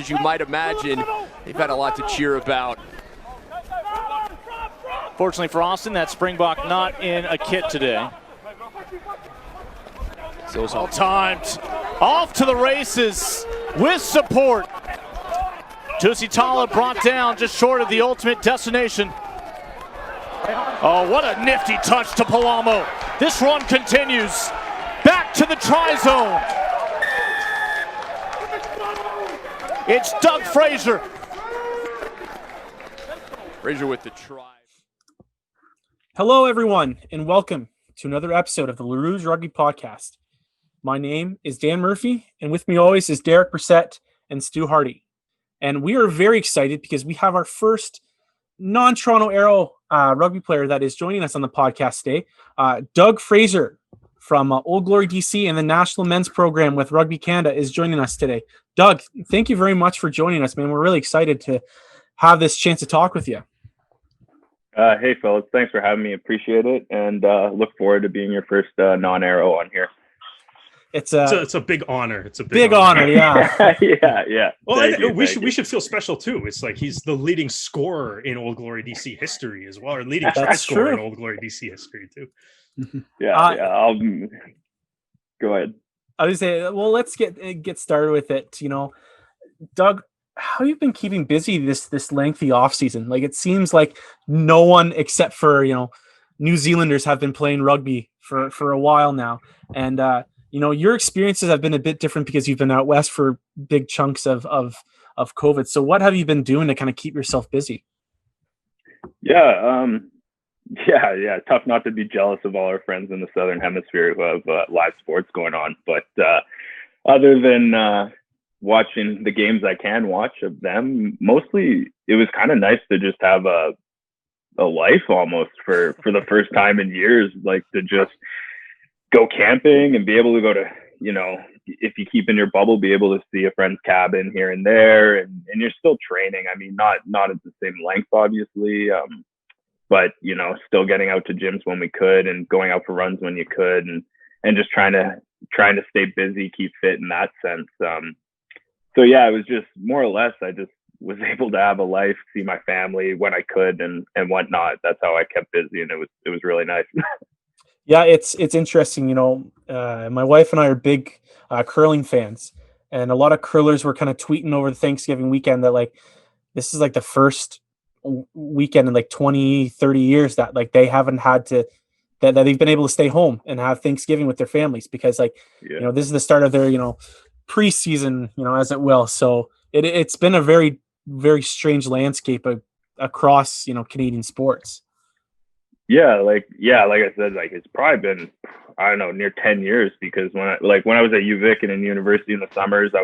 as you might imagine, they've had a lot to cheer about. Fortunately for Austin, that Springbok not in a kit today. So it's all timed. Off to the races with support. Tusitala brought down just short of the ultimate destination. Oh, what a nifty touch to Palamo. This run continues. Back to the try-zone. It's Doug Fraser. Fraser with the try. Hello, everyone, and welcome to another episode of the Rouge Rugby podcast. My name is Dan Murphy, and with me always is Derek Brissett and Stu Hardy. And we are very excited because we have our first non-Toronto Arrow rugby player that is joining us on the podcast today. Doug Fraser from Old Glory DC and the National Men's Program with Rugby Canada is joining us today. Doug, thank you very much for joining us, man. We're really excited to have this chance to talk with you. Hey, fellas. Thanks for having me. Appreciate it. And look forward to being your first non-Arrow on here. It's a big honor. It's a big honor. Yeah. yeah. Well, we should feel special too. It's like he's the leading scorer in Old Glory DC history as well, or leading try scorer in Old Glory DC history too. Yeah. I'll go ahead. I was say, well, let's get started with it. You know, Doug, how have you been keeping busy this lengthy off season? Like, it seems like no one except for New Zealanders have been playing rugby for a while now, and your experiences have been a bit different because you've been out west for big chunks of COVID. So what have you been doing to kind of keep yourself busy? Yeah. Tough not to be jealous of all our friends in the Southern Hemisphere who have live sports going on. But other than watching the games I can watch of them, mostly it was kind of nice to just have a life almost for the first time in years, like to just go camping and be able to go to, if you keep in your bubble, be able to see a friend's cabin here and there. And you're still training. I mean, not at the same length, obviously. But, still getting out to gyms when we could and going out for runs when you could and just trying to stay busy, keep fit in that sense. So yeah, it was just more or less, I just was able to have a life, see my family when I could and whatnot. That's how I kept busy. And it was really nice. Yeah, it's interesting. My wife and I are big curling fans, and a lot of curlers were kind of tweeting over the Thanksgiving weekend that like this is like the first weekend in like 20, 30 years that like they haven't had to that they've been able to stay home and have Thanksgiving with their families because this is the start of their preseason, as it will. So it's been a very, very strange landscape across Canadian sports. Yeah, like I said, like it's probably been, I don't know, near 10 years because when I was at UVic and in university in the summers, I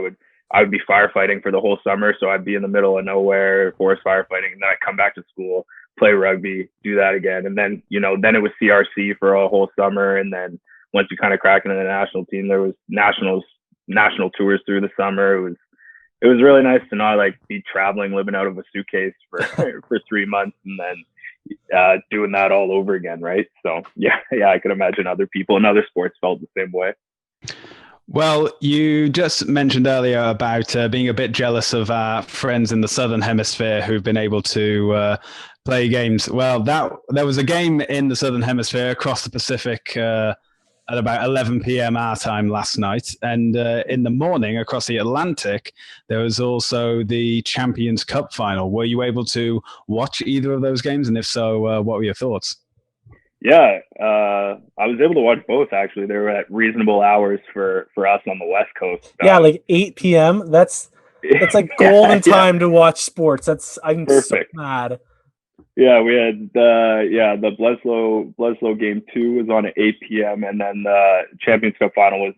would be firefighting for the whole summer. So I'd be in the middle of nowhere, forest firefighting, and then I'd come back to school, play rugby, do that again. And then, then it was CRC for a whole summer. And then once you kind of crack into the national team, there was national tours through the summer. It was really nice to not like be traveling, living out of a suitcase for 3 months and then doing that all over again, right? So yeah, I can imagine other people in other sports felt the same way. Well, you just mentioned earlier about being a bit jealous of our friends in the Southern Hemisphere who've been able to play games. Well, there was a game in the Southern Hemisphere across the Pacific at about 11 p.m. our time last night. And in the morning across the Atlantic, there was also the Champions Cup final. Were you able to watch either of those games? And if so, what were your thoughts? Yeah, I was able to watch both, actually. They were at reasonable hours for us on the West Coast. Yeah, like 8 p.m. It's like golden time to watch sports. I'm perfect. So mad. Yeah, we had the Bledsoe game 2 was on at 8 p.m. and then the Champions Cup final was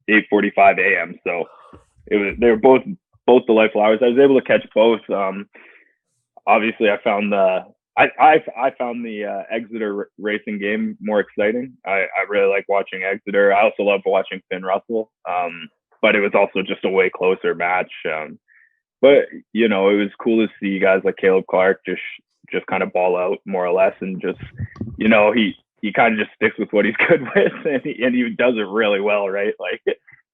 8:45 a.m. So they were both delightful hours. I was able to catch both. Obviously, I found the Exeter racing game more exciting. I really like watching Exeter. I also love watching Finn Russell. But it was also just a way closer match. But it was cool to see guys like Caleb Clark just kind of ball out more or less, and just he kind of just sticks with what he's good with, and he does it really well, right? Like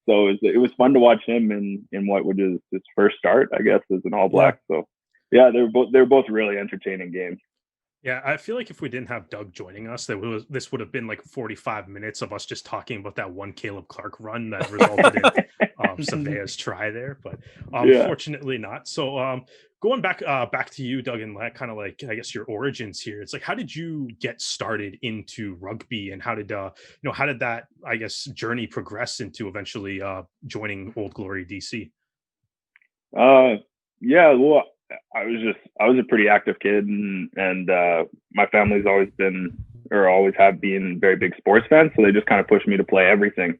So it was fun to watch him in what was his first start, I guess, as an All Black. So yeah, they're both really entertaining games. Yeah, I feel like if we didn't have Doug joining us, this would have been like 45 minutes of us just talking about that one Caleb Clark run that resulted in Savea's try there, but fortunately not. So going back to you, Doug, and kind of like, I guess, your origins here. It's like, how did you get started into rugby, and how did that, I guess, journey progress into eventually joining Old Glory DC? Yeah, well, I was a pretty active kid, and my family's always been, or always have been, very big sports fans. So they just kind of pushed me to play everything.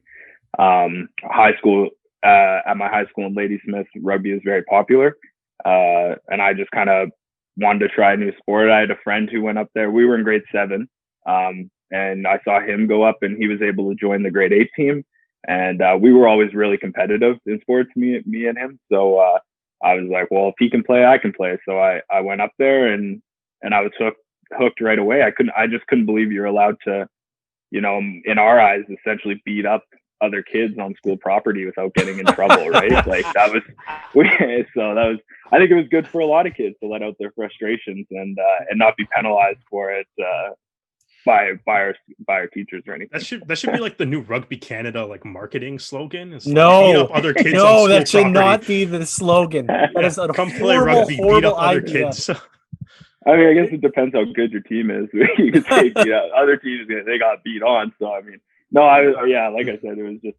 High school, at my high school in Ladysmith, rugby is very popular. And I just kind of wanted to try a new sport. I had a friend who went up there. We were in grade 7. And I saw him go up, and he was able to join the grade 8 team. And we were always really competitive in sports, me and him. So I was like, well, if he can play, I can play. So I went up there, and I was hooked right away. I just couldn't believe you're allowed to, in our eyes, essentially beat up other kids on school property without getting in trouble, right? Like I think it was good for a lot of kids to let out their frustrations and not be penalized for it by our teachers or anything. That should be like the new Rugby Canada like marketing slogan. It's no, beat up other kids no, on that should property. not be the slogan. That is a come play rugby, beat up other idea. kids. I mean, I guess it depends how good your team is. You could say, other teams, they got beat on. So I mean, no, like I said, it was just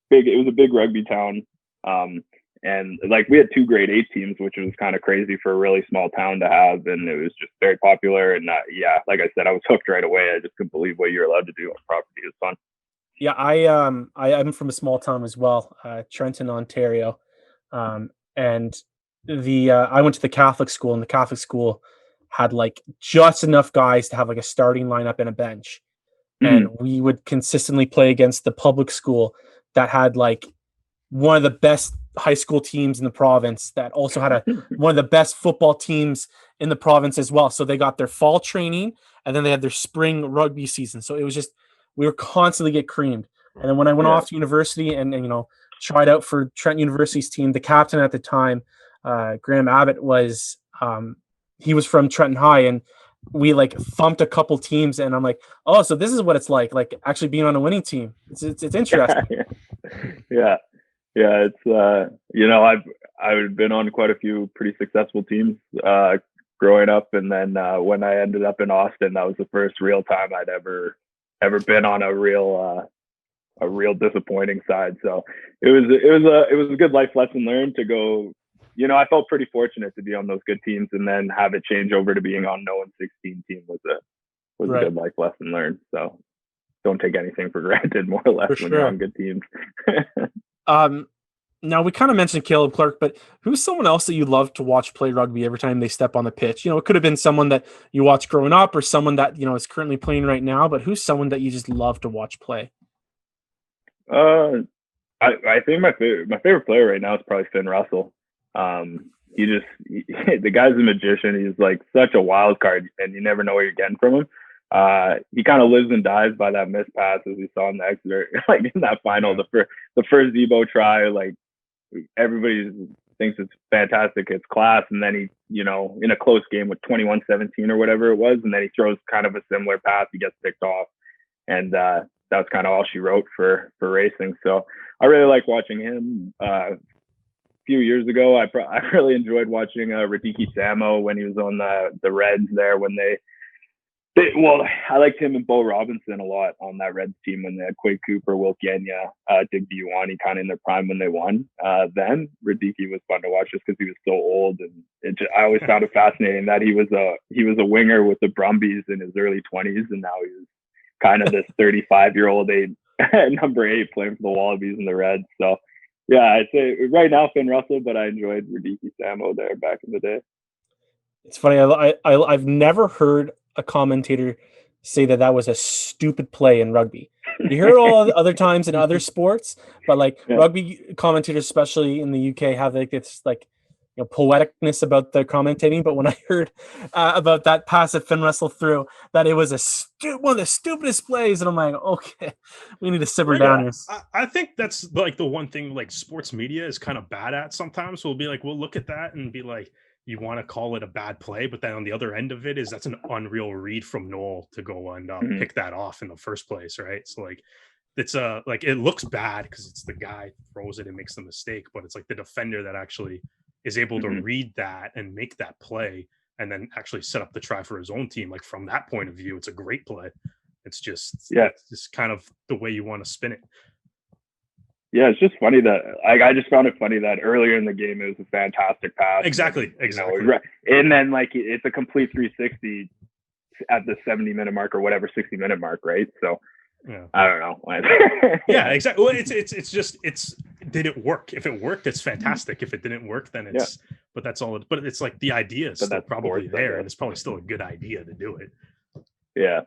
big. It was a big rugby town, and like we had 2 grade 8 teams, which was kind of crazy for a really small town to have, and it was just very popular. And like I said, I was hooked right away. I just couldn't believe what you're allowed to do on property. It was fun. Yeah, I'm from a small town as well, Trenton, Ontario, and I went to the Catholic school, and the Catholic school had like just enough guys to have like a starting lineup and a bench. And we would consistently play against the public school that had like one of the best high school teams in the province, that also had one of the best football teams in the province as well. So they got their fall training, and then they had their spring rugby season. So it was just, we were constantly get creamed. And then when I went off to university and tried out for Trent University's team, the captain at the time, Graham Abbott, was he was from Trenton High, and we like thumped a couple teams, and I'm like, oh, so this is what it's like actually being on a winning team. It's interesting. Yeah. It's I've been on quite a few pretty successful teams growing up, and then when I ended up in Austin, that was the first real time I'd ever been on a real disappointing side. So it was a good life lesson learned to go. I felt pretty fortunate to be on those good teams, and then have it change over to being on no 1-16 team was a good life lesson learned. So don't take anything for granted, more or less, when you're on good teams. Now we kind of mentioned Caleb Clark, but who's someone else that you love to watch play rugby every time they step on the pitch? It could have been someone that you watched growing up, or someone that is currently playing right now. But who's someone that you just love to watch play? I think my favorite player right now is probably Finn Russell. The guy's a magician. He's like such a wild card, and you never know what you're getting from him. He kind of lives and dies by that missed pass, as we saw in the Exeter, like in that final, the first Zebo try. Like everybody thinks it's fantastic, it's class, and then he, in a close game with 21-17 or whatever it was, and then he throws kind of a similar pass. He gets picked off, and that's kind of all she wrote for racing. So I really like watching him. Few years ago, I really enjoyed watching Radiki Samo when he was on the Reds there, when I liked him and Bo Robinson a lot on that Reds team when they had Quade Cooper, Will Genya, Dig Buwani kind of in their prime when they won. Then Radiki was fun to watch just because he was so old, and I always found it fascinating that he was a winger with the Brumbies in his early 20s, and now he's kind of this 35-year-old number 8 playing for the Wallabies and the Reds. So yeah, I'd say right now Finn Russell, but I enjoyed Radiki Samo there back in the day. It's funny. I've never heard a commentator say that was a stupid play in rugby. You hear it all other times in other sports, but rugby commentators, especially in the UK, have like this poeticness about the commentating, but when I heard about that pass that Finn wrestled through, that it was one of the stupidest plays, and I'm like, okay, we need to simmer down here. I think that's like the one thing like sports media is kind of bad at sometimes. We'll be like, we'll look at that and be like, you want to call it a bad play, but then on the other end of it is that's an unreal read from Noel to go and pick that off in the first place, right? So like it's like it looks bad because it's the guy throws it and makes the mistake, but it's like the defender that actually is able to read that and make that play and then actually set up the try for his own team. Like from that point of view, it's a great play. It's just it's just kind of the way you want to spin it. Yeah, it's just funny that I just found it funny that earlier in the game it was a fantastic pass. Exactly. And then like it's a complete 360 at the 70-minute mark or whatever 60-minute mark, right? So I don't know. Yeah, exactly. Well, it's just did it work? If it worked, it's fantastic. If it didn't work, then it's but that's all. But it's like the idea is still probably there, and it's probably still a good idea to do it. Yeah.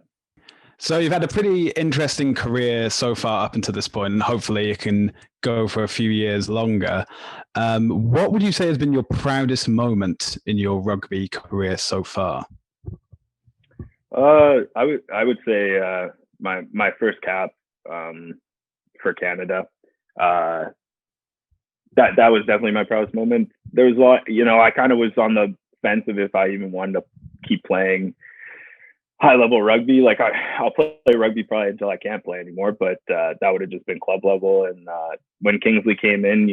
So you've had a pretty interesting career so far up until this point, and hopefully it can go for a few years longer. What would you say has been your proudest moment in your rugby career so far? I would say my first cap for Canada. That was definitely my proudest moment. There was a lot, I kind of was on the fence of if I even wanted to keep playing high level rugby. Like I'll play rugby probably until I can't play anymore, but that would have just been club level. And when Kingsley came in,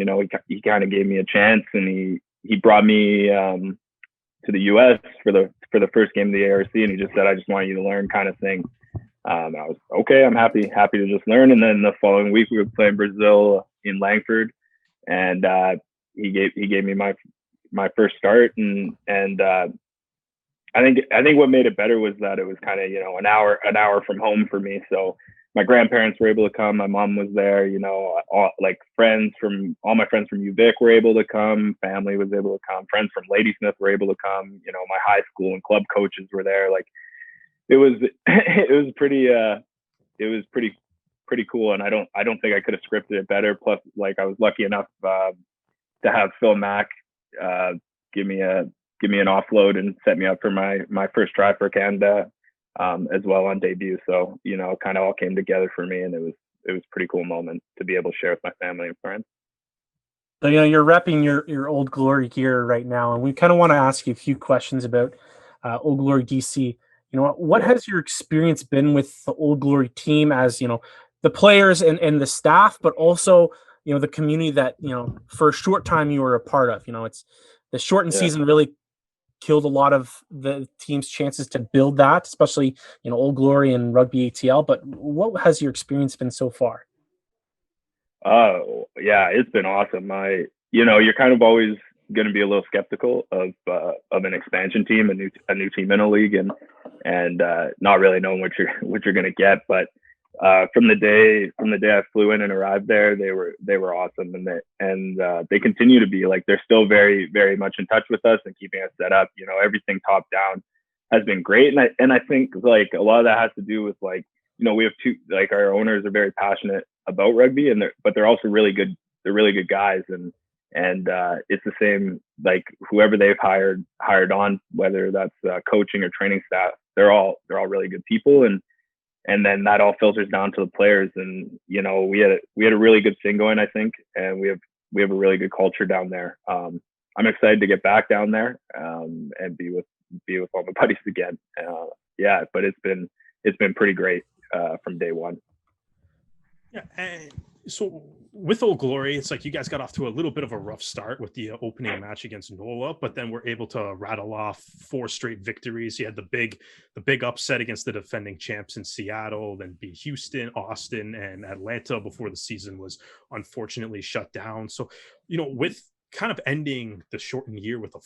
he kind of gave me a chance, and he brought me to the US for the first game of the ARC, and he just said, I just want you to learn, kind of thing. I was okay, I'm happy to just learn. And then the following week we were playing Brazil in Langford, and he gave me my first start, and I think what made it better was that it was kind of, an hour from home for me. So my grandparents were able to come. My mom was there, all my friends from UVic were able to come. Family was able to come. Friends from Ladysmith were able to come. My high school and club coaches were there. Like it was pretty cool. And I don't think I could have scripted it better. Plus, like I was lucky enough to have Phil Mack give me an offload and set me up for my first try for Canada as well on debut. So, it kind of all came together for me, and it was a pretty cool moment to be able to share with my family and friends. So, you're repping your Old Glory gear right now, and we kind of want to ask you a few questions about Old Glory DC. What has your experience been with the Old Glory team as, the players and the staff, but also, the community that, for a short time you were a part of? It's the shortened season really killed a lot of the team's chances to build that, especially, Old Glory and Rugby ATL. But what has your experience been so far? Oh, yeah, it's been awesome. You're kind of always going to be a little skeptical of an expansion team, a new team in a league, and not really knowing what you're going to get. But from the day I flew in and arrived there, they were awesome, and they continue to be. Like, they're still very, very much in touch with us and keeping us set up. Everything top down has been great, and I think like a lot of that has to do with we have our owners are very passionate about rugby, but they're also really good. They're really good guys, and it's the same, like whoever they've hired on, whether that's coaching or training staff, they're all really good people, and then that all filters down to the players. And we had a really good thing going, I think, and we have a really good culture down there. I'm excited to get back down there and be with all my buddies again. But it's been pretty great from day one. Yeah, and so with Old Glory, it's like you guys got off to a little bit of a rough start with the opening match against NOLA, but then we're able to rattle off 4 straight victories. You had the big upset against the defending champs in Seattle, then beat Houston, Austin, and Atlanta before the season was unfortunately shut down. So, with kind of ending the shortened year with a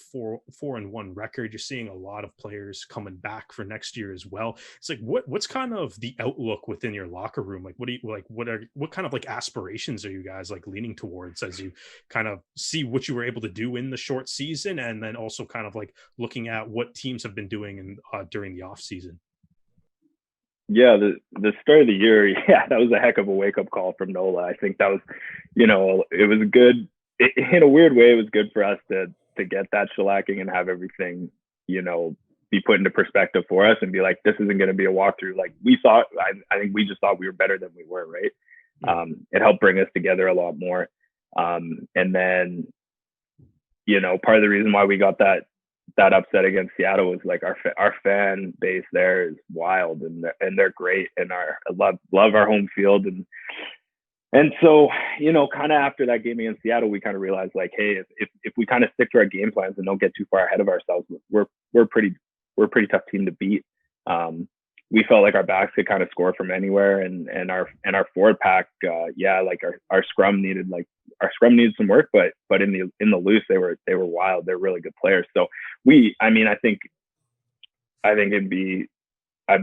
4-1 record, you're seeing a lot of players coming back for next year as well. It's like, what's kind of the outlook within your locker room? Like, what kind of like aspirations are you guys like leaning towards as you kind of see what you were able to do in the short season, and then also kind of like looking at what teams have been doing during the off season? Yeah, the start of the year, that was a heck of a wake up call from NOLA. I think that was, it was good. In a weird way, it was good for us to to get that shellacking and have everything, be put into perspective for us and be like, this isn't going to be a walkthrough. Like we thought, I think we just thought we were better than we were, right? It helped bring us together a lot more. And then, part of the reason why we got that upset against Seattle was like our fan base there is wild and they're great, and love our home field. And so, kind of after that game against Seattle, we kind of realized like, hey, if we kind of stick to our game plans and don't get too far ahead of ourselves, we're a pretty tough team to beat. We felt like our backs could kind of score from anywhere, and our forward pack, like our scrum needed some work, but in the loose they were wild. They're really good players. So I think I'd be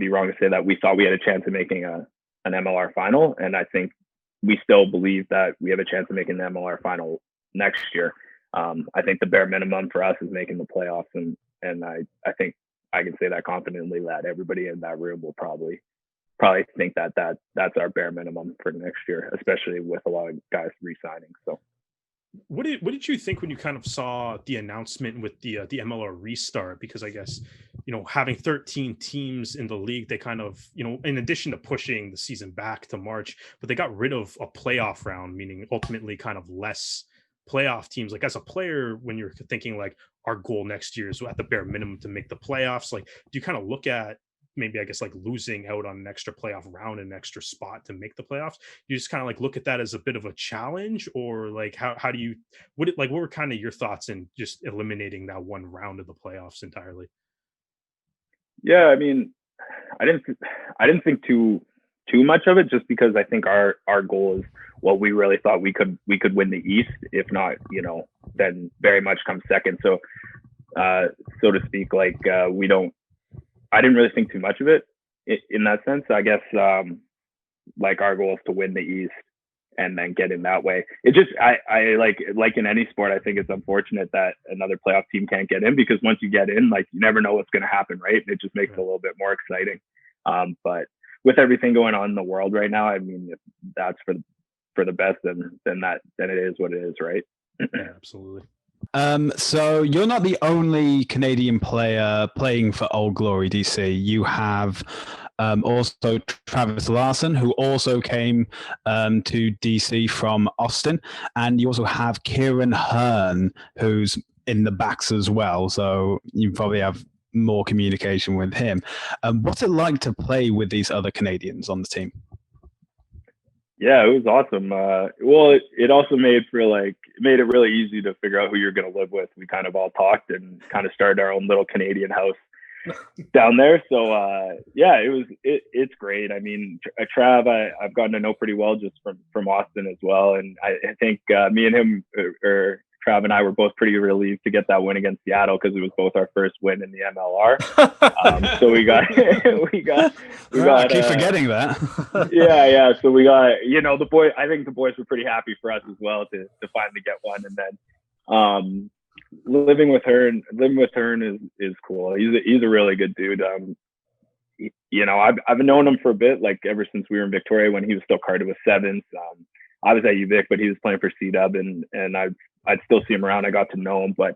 wrong to say that we thought we had a chance of making an MLR final, and I think we still believe that we have a chance of making the MLR final next year. I think the bare minimum for us is making the playoffs, and I think I can say that confidently that everybody in that room will probably think that's our bare minimum for next year, especially with a lot of guys re-signing. So what did you think when you kind of saw the announcement with the MLR restart? Because I guess, having 13 teams in the league, they kind of, in addition to pushing the season back to March, but they got rid of a playoff round, meaning ultimately kind of less playoff teams. Like as a player, when you're thinking like our goal next year is at the bare minimum to make the playoffs, like do you kind of look at maybe, I guess, like losing out on an extra playoff round, an extra spot to make the playoffs? You just kind of like look at that as a bit of a challenge, or like how do you, what were kind of your thoughts in just eliminating that one round of the playoffs entirely? Yeah, I mean, I didn't think too much of it, just because I think our goal is what we really thought we could win the East, if not, then very much come second. So, so to speak, like I didn't really think too much of it in that sense. I guess like our goal is to win the East and then get in that way. It just I like in any sport, I think it's unfortunate that another playoff team can't get in, because once you get in, like you never know what's going to happen, right? It just makes it a little bit more exciting. But with everything going on in the world right now, I mean, if that's for the best, then it is what it is, right? Yeah, absolutely. So you're not the only Canadian player playing for Old Glory DC. You have also Travis Larson, who also came to DC from Austin, and you also have Kieran Hearn, who's in the backs as well. So you probably have more communication with him. What's it like to play with these other Canadians on the team? Yeah, it was awesome. Well, it also made it really easy to figure out who you're going to live with. We kind of all talked and kind of started our own little Canadian house down there. So yeah, it's great. I mean, Trav, I've gotten to know pretty well just from Austin as well, and I think me and him, or Trav and I, were both pretty relieved to get that win against Seattle, because it was both our first win in the MLR. So we got I keep forgetting that. yeah. So we got, the boys. I think the boys were pretty happy for us as well to finally get one. And then living with Hearn is cool. He's a really good dude. I've known him for a bit, like ever since we were in Victoria when he was still carded with sevens. I was at UVic, but he was playing for C-Dub, and I'd still see him around. I got to know him, but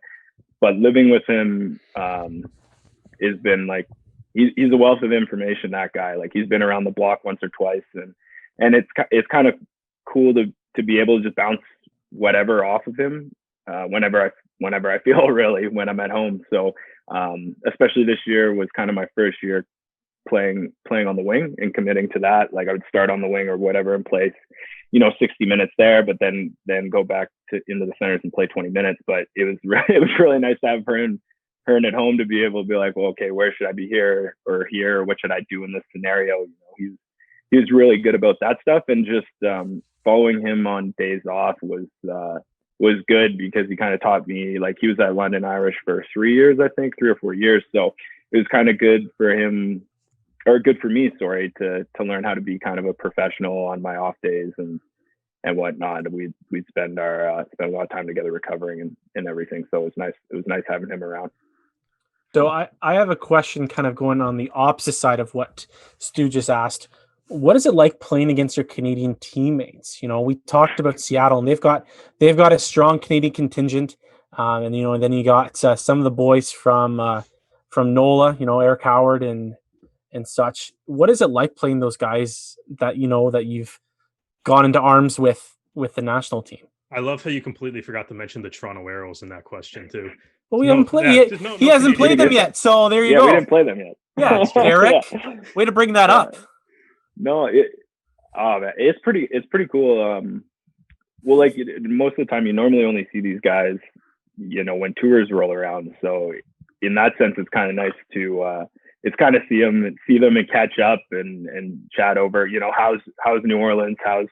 living with him has been like, he's a wealth of information, that guy. Like he's been around the block once or twice, and it's kind of cool to be able to just bounce whatever off of him whenever I feel, really, when I'm at home. So especially this year was kind of my first year playing on the wing and committing to that. Like I would start on the wing or whatever and play 60 minutes there, but then go back into the centers and play 20 minutes. But it was really nice to have Hearn at home, to be able to be like, well, okay, where should I be, here or here? Or what should I do in this scenario? He was really good about that stuff, and just following him on days off was good, because he kind of taught me, like he was at London Irish for 3 years, I think 3 or 4 years. So it was kind of good for him, or good for me, sorry, to learn how to be kind of a professional on my off days and whatnot. We'd spend a lot of time together recovering and everything. So it was nice having him around. So I have a question kind of going on the opposite side of what Stu just asked. What is it like playing against your Canadian teammates? We talked about Seattle, and they've got a strong Canadian contingent. And then you got some of the boys from NOLA, Eric Howard and such. What is it like playing those guys that that you've gone into arms with the national team? I love how you completely forgot to mention the Toronto Arrows in that question too. Well, we haven't played. He hasn't played them yet, so there you go. Yeah, we didn't play them yet. Yeah, Eric, way to bring that up. No, it's pretty cool. Well, like most of the time, you normally only see these guys, when tours roll around. So in that sense, it's kind of nice to see them and catch up and chat over, how's New Orleans, how's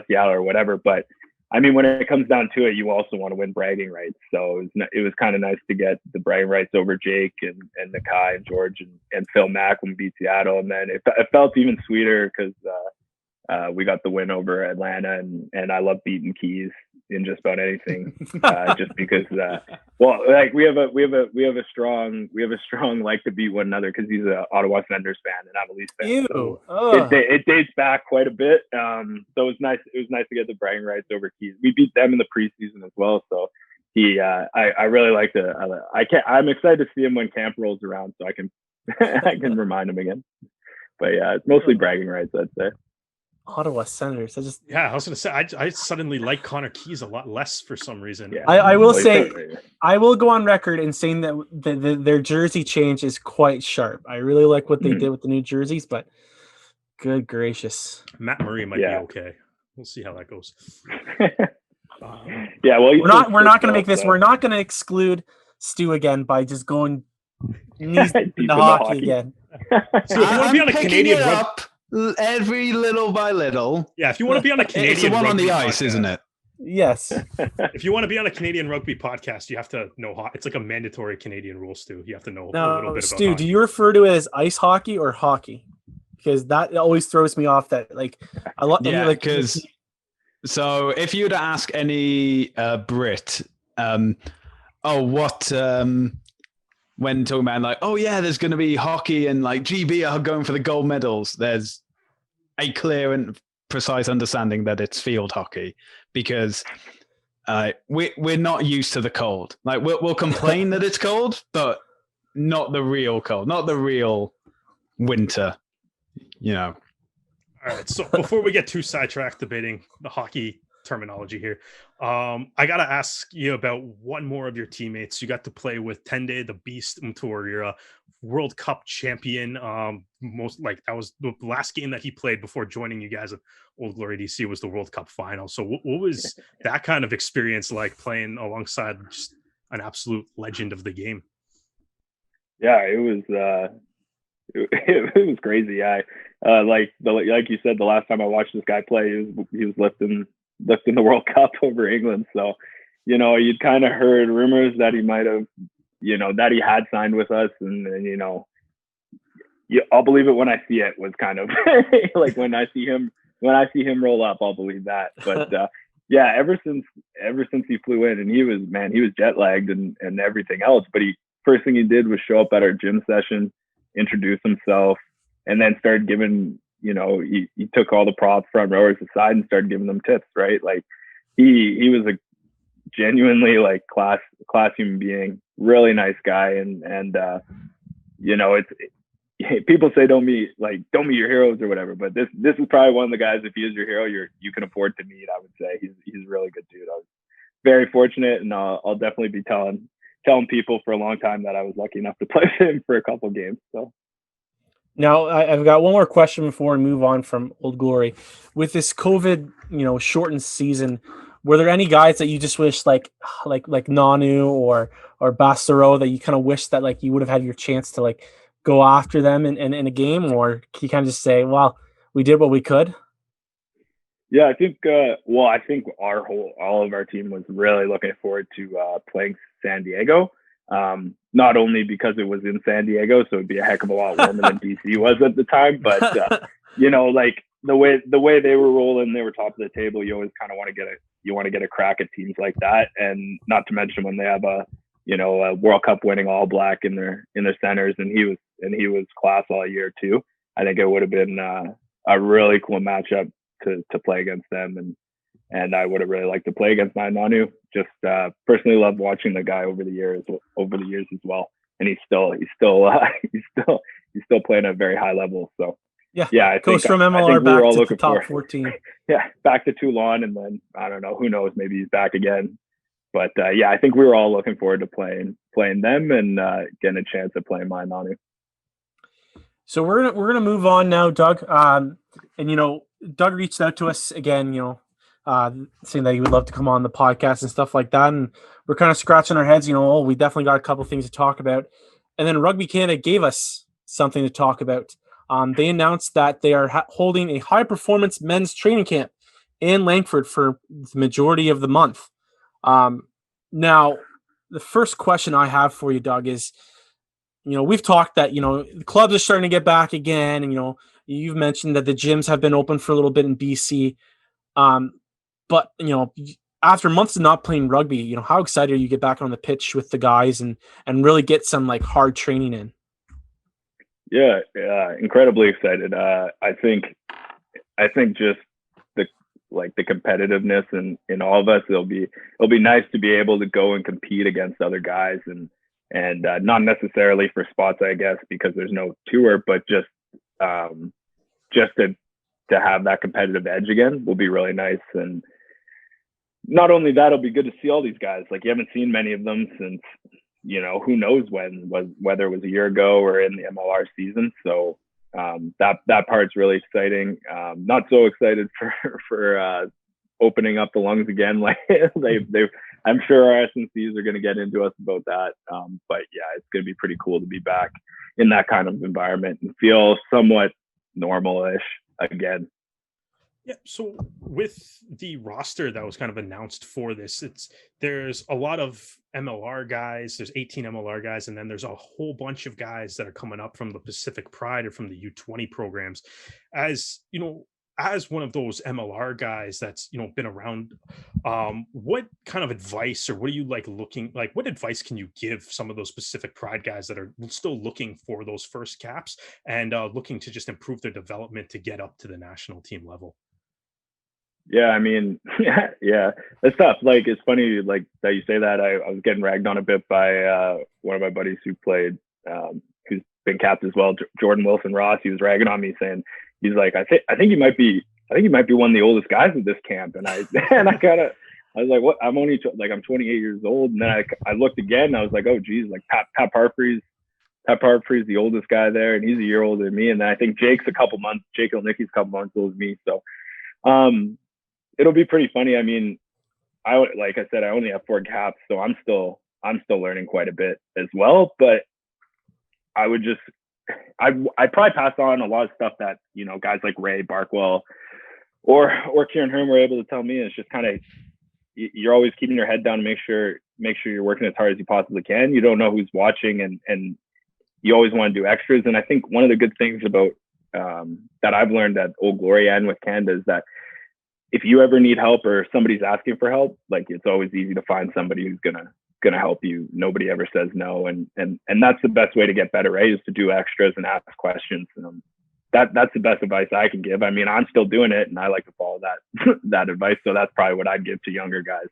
Seattle or whatever. But I mean, when it comes down to it, you also want to win bragging rights. So it was kind of nice to get the bragging rights over Jake and Nakai and George and Phil Mack when we beat Seattle. And then it felt even sweeter because we got the win over Atlanta, and I love beating Keys in just about anything, just because. Like we have a strong like to beat one another because he's a Ottawa Senators fan and I'm a Leafs fan. So it dates back quite a bit. So it was nice. It was nice to get the bragging rights over Keys. We beat them in the preseason as well. So I really like to. I'm excited to see him when camp rolls around, so I can I can remind him again. But yeah, it's mostly bragging rights, I'd say. Ottawa Senators. I was gonna say I suddenly like Conor Keys a lot less for some reason. Yeah. I will say I will go on record in saying that their jersey change is quite sharp. I really like what they did with the new jerseys, but good gracious, Matt Murray might be okay. We'll see how that goes. Yeah, well, we're not going to make this. We're not going to exclude Stu again by just going knees deep into hockey again. So if you want to be on a Canadian every little by little. Yeah, if you want to be on a Canadian, it's the one on the ice, podcast, isn't it? Yes. If you want to be on a Canadian rugby podcast, you have to know it's like a mandatory Canadian rule, Stu. You have to know a little bit Stu, about do you refer to it as ice hockey or hockey? Because that always throws me off. That because. So if you were to ask any Brit, when talking about like, oh yeah, there's going to be hockey and like GB are going for the gold medals, there's a clear and precise understanding that it's field hockey because we're not used to the cold. Like we'll complain that it's cold, but not the real cold, not the real winter, All right. So before we get too sidetracked debating the hockey terminology here, I gotta ask you about one more of your teammates. You got to play with Tende, the Beast Mtuarira, World Cup champion. That was the last game that he played before joining you guys at Old Glory DC was the World Cup final. So what was that kind of experience like playing alongside just an absolute legend of the game? Yeah, it was. It was crazy. Like you said, the last time I watched this guy play, he was lifting the World Cup over England. So, you'd kind of heard rumors that he might have, that he had signed with us, and I'll believe it when I see it. Was kind of like when I see him roll up, I'll believe that. But yeah, ever since he flew in, and he was jet lagged and everything else. But first thing he did was show up at our gym session, introduce himself, and then started giving, he took all the prop front rowers aside and started giving them tips, right? Like he was a genuinely like class human being, really nice guy. And people say don't meet your heroes or whatever, but this is probably one of the guys, if he is your hero, you can afford to meet. I would say he's a really good dude. I was very fortunate, and I'll definitely be telling people for a long time that I was lucky enough to play with him for a couple of games. So now I've got one more question before we move on from Old Glory. With this COVID, shortened season, were there any guys that you just wish like Nanu or Bassero that you kind of wish that like you would have had your chance to like go after them in a game, or can you kind of just say, well, we did what we could? Yeah, I think all of our team was really looking forward to playing San Diego. Not only because it was in San Diego, so it'd be a heck of a lot warmer than DC was at the time, but like the way they were rolling, they were top of the table. You always kind of want to get a crack at teams like that, and not to mention when they have a World Cup winning All Black in their centers, and he was class all year too. I think it would have been a really cool matchup to play against them, and I would have really liked to play against Nanu. Just personally love watching the guy over the years as well, and he's still playing at a very high level. So yeah, I goes think from MLR back to the top 14. Yeah, back to Toulon, and then I don't know, who knows, maybe he's back again. But yeah, I think we were all looking forward to playing them and getting a chance at playing my Nanu. So we're gonna move on now, Doug. And Doug reached out to us again, saying that he would love to come on the podcast and stuff like that. And we're kind of scratching our heads, we definitely got a couple things to talk about. And then Rugby Canada gave us something to talk about. They announced that they are holding a high-performance men's training camp in Langford for the majority of the month. Now, the first question I have for you, Doug, is, we've talked that, the clubs are starting to get back again. And, you've mentioned that the gyms have been open for a little bit in BC. But, after months of not playing rugby, how excited are you to get back on the pitch with the guys and really get some hard training in? Yeah, incredibly excited. I think just the competitiveness in all of us, it'll be nice to be able to go and compete against other guys and not necessarily for spots, I guess, because there's no tour, but just to have that competitive edge again will be really nice. And not only that, it'll be good to see all these guys. You haven't seen many of them since, who knows whether it was a year ago or in the MLR season. So that part's really exciting. Not so excited for opening up the lungs again. I'm sure our SNCs are going to get into us about that. But yeah, it's going to be pretty cool to be back in that kind of environment and feel somewhat normal-ish again. Yeah, so with the roster that was kind of announced for this, there's a lot of MLR guys, there's 18 MLR guys, and then there's a whole bunch of guys that are coming up from the Pacific Pride or from the U20 programs. As one of those MLR guys that's been around, what kind of advice, or what are you what advice can you give some of those Pacific Pride guys that are still looking for those first caps and looking to just improve their development to get up to the national team level? Yeah, I mean, yeah, it's tough. It's funny, that you say that. I was getting ragged on a bit by one of my buddies who played, who's been capped as well, Jordan Wilson Ross. He was ragging on me, saying, he's like, I think you might be one of the oldest guys at this camp. And I was like, what? I'm only I'm 28 years old. And then I looked again, and I was like, oh geez, Pat Parfrey's the oldest guy there, and he's a year older than me. And then I think Jake Ilnicky's a couple months older than me. So, it'll be pretty funny. I mean, like I said, I only have 4 caps, so I'm still learning quite a bit as well. But I'd probably pass on a lot of stuff that guys like Ray Barkwell or Kieran Hearn were able to tell me. It's just kind of, you're always keeping your head down to make sure you're working as hard as you possibly can. You don't know who's watching, and you always want to do extras. And I think one of the good things about that I've learned at Old Glory and with Canada is that if you ever need help or somebody's asking for help, it's always easy to find somebody who's gonna help you. Nobody ever says no, and that's the best way to get better, right? Is to do extras and ask questions. That's the best advice I can give. I mean, I'm still doing it, and I like to follow that advice. So that's probably what I'd give to younger guys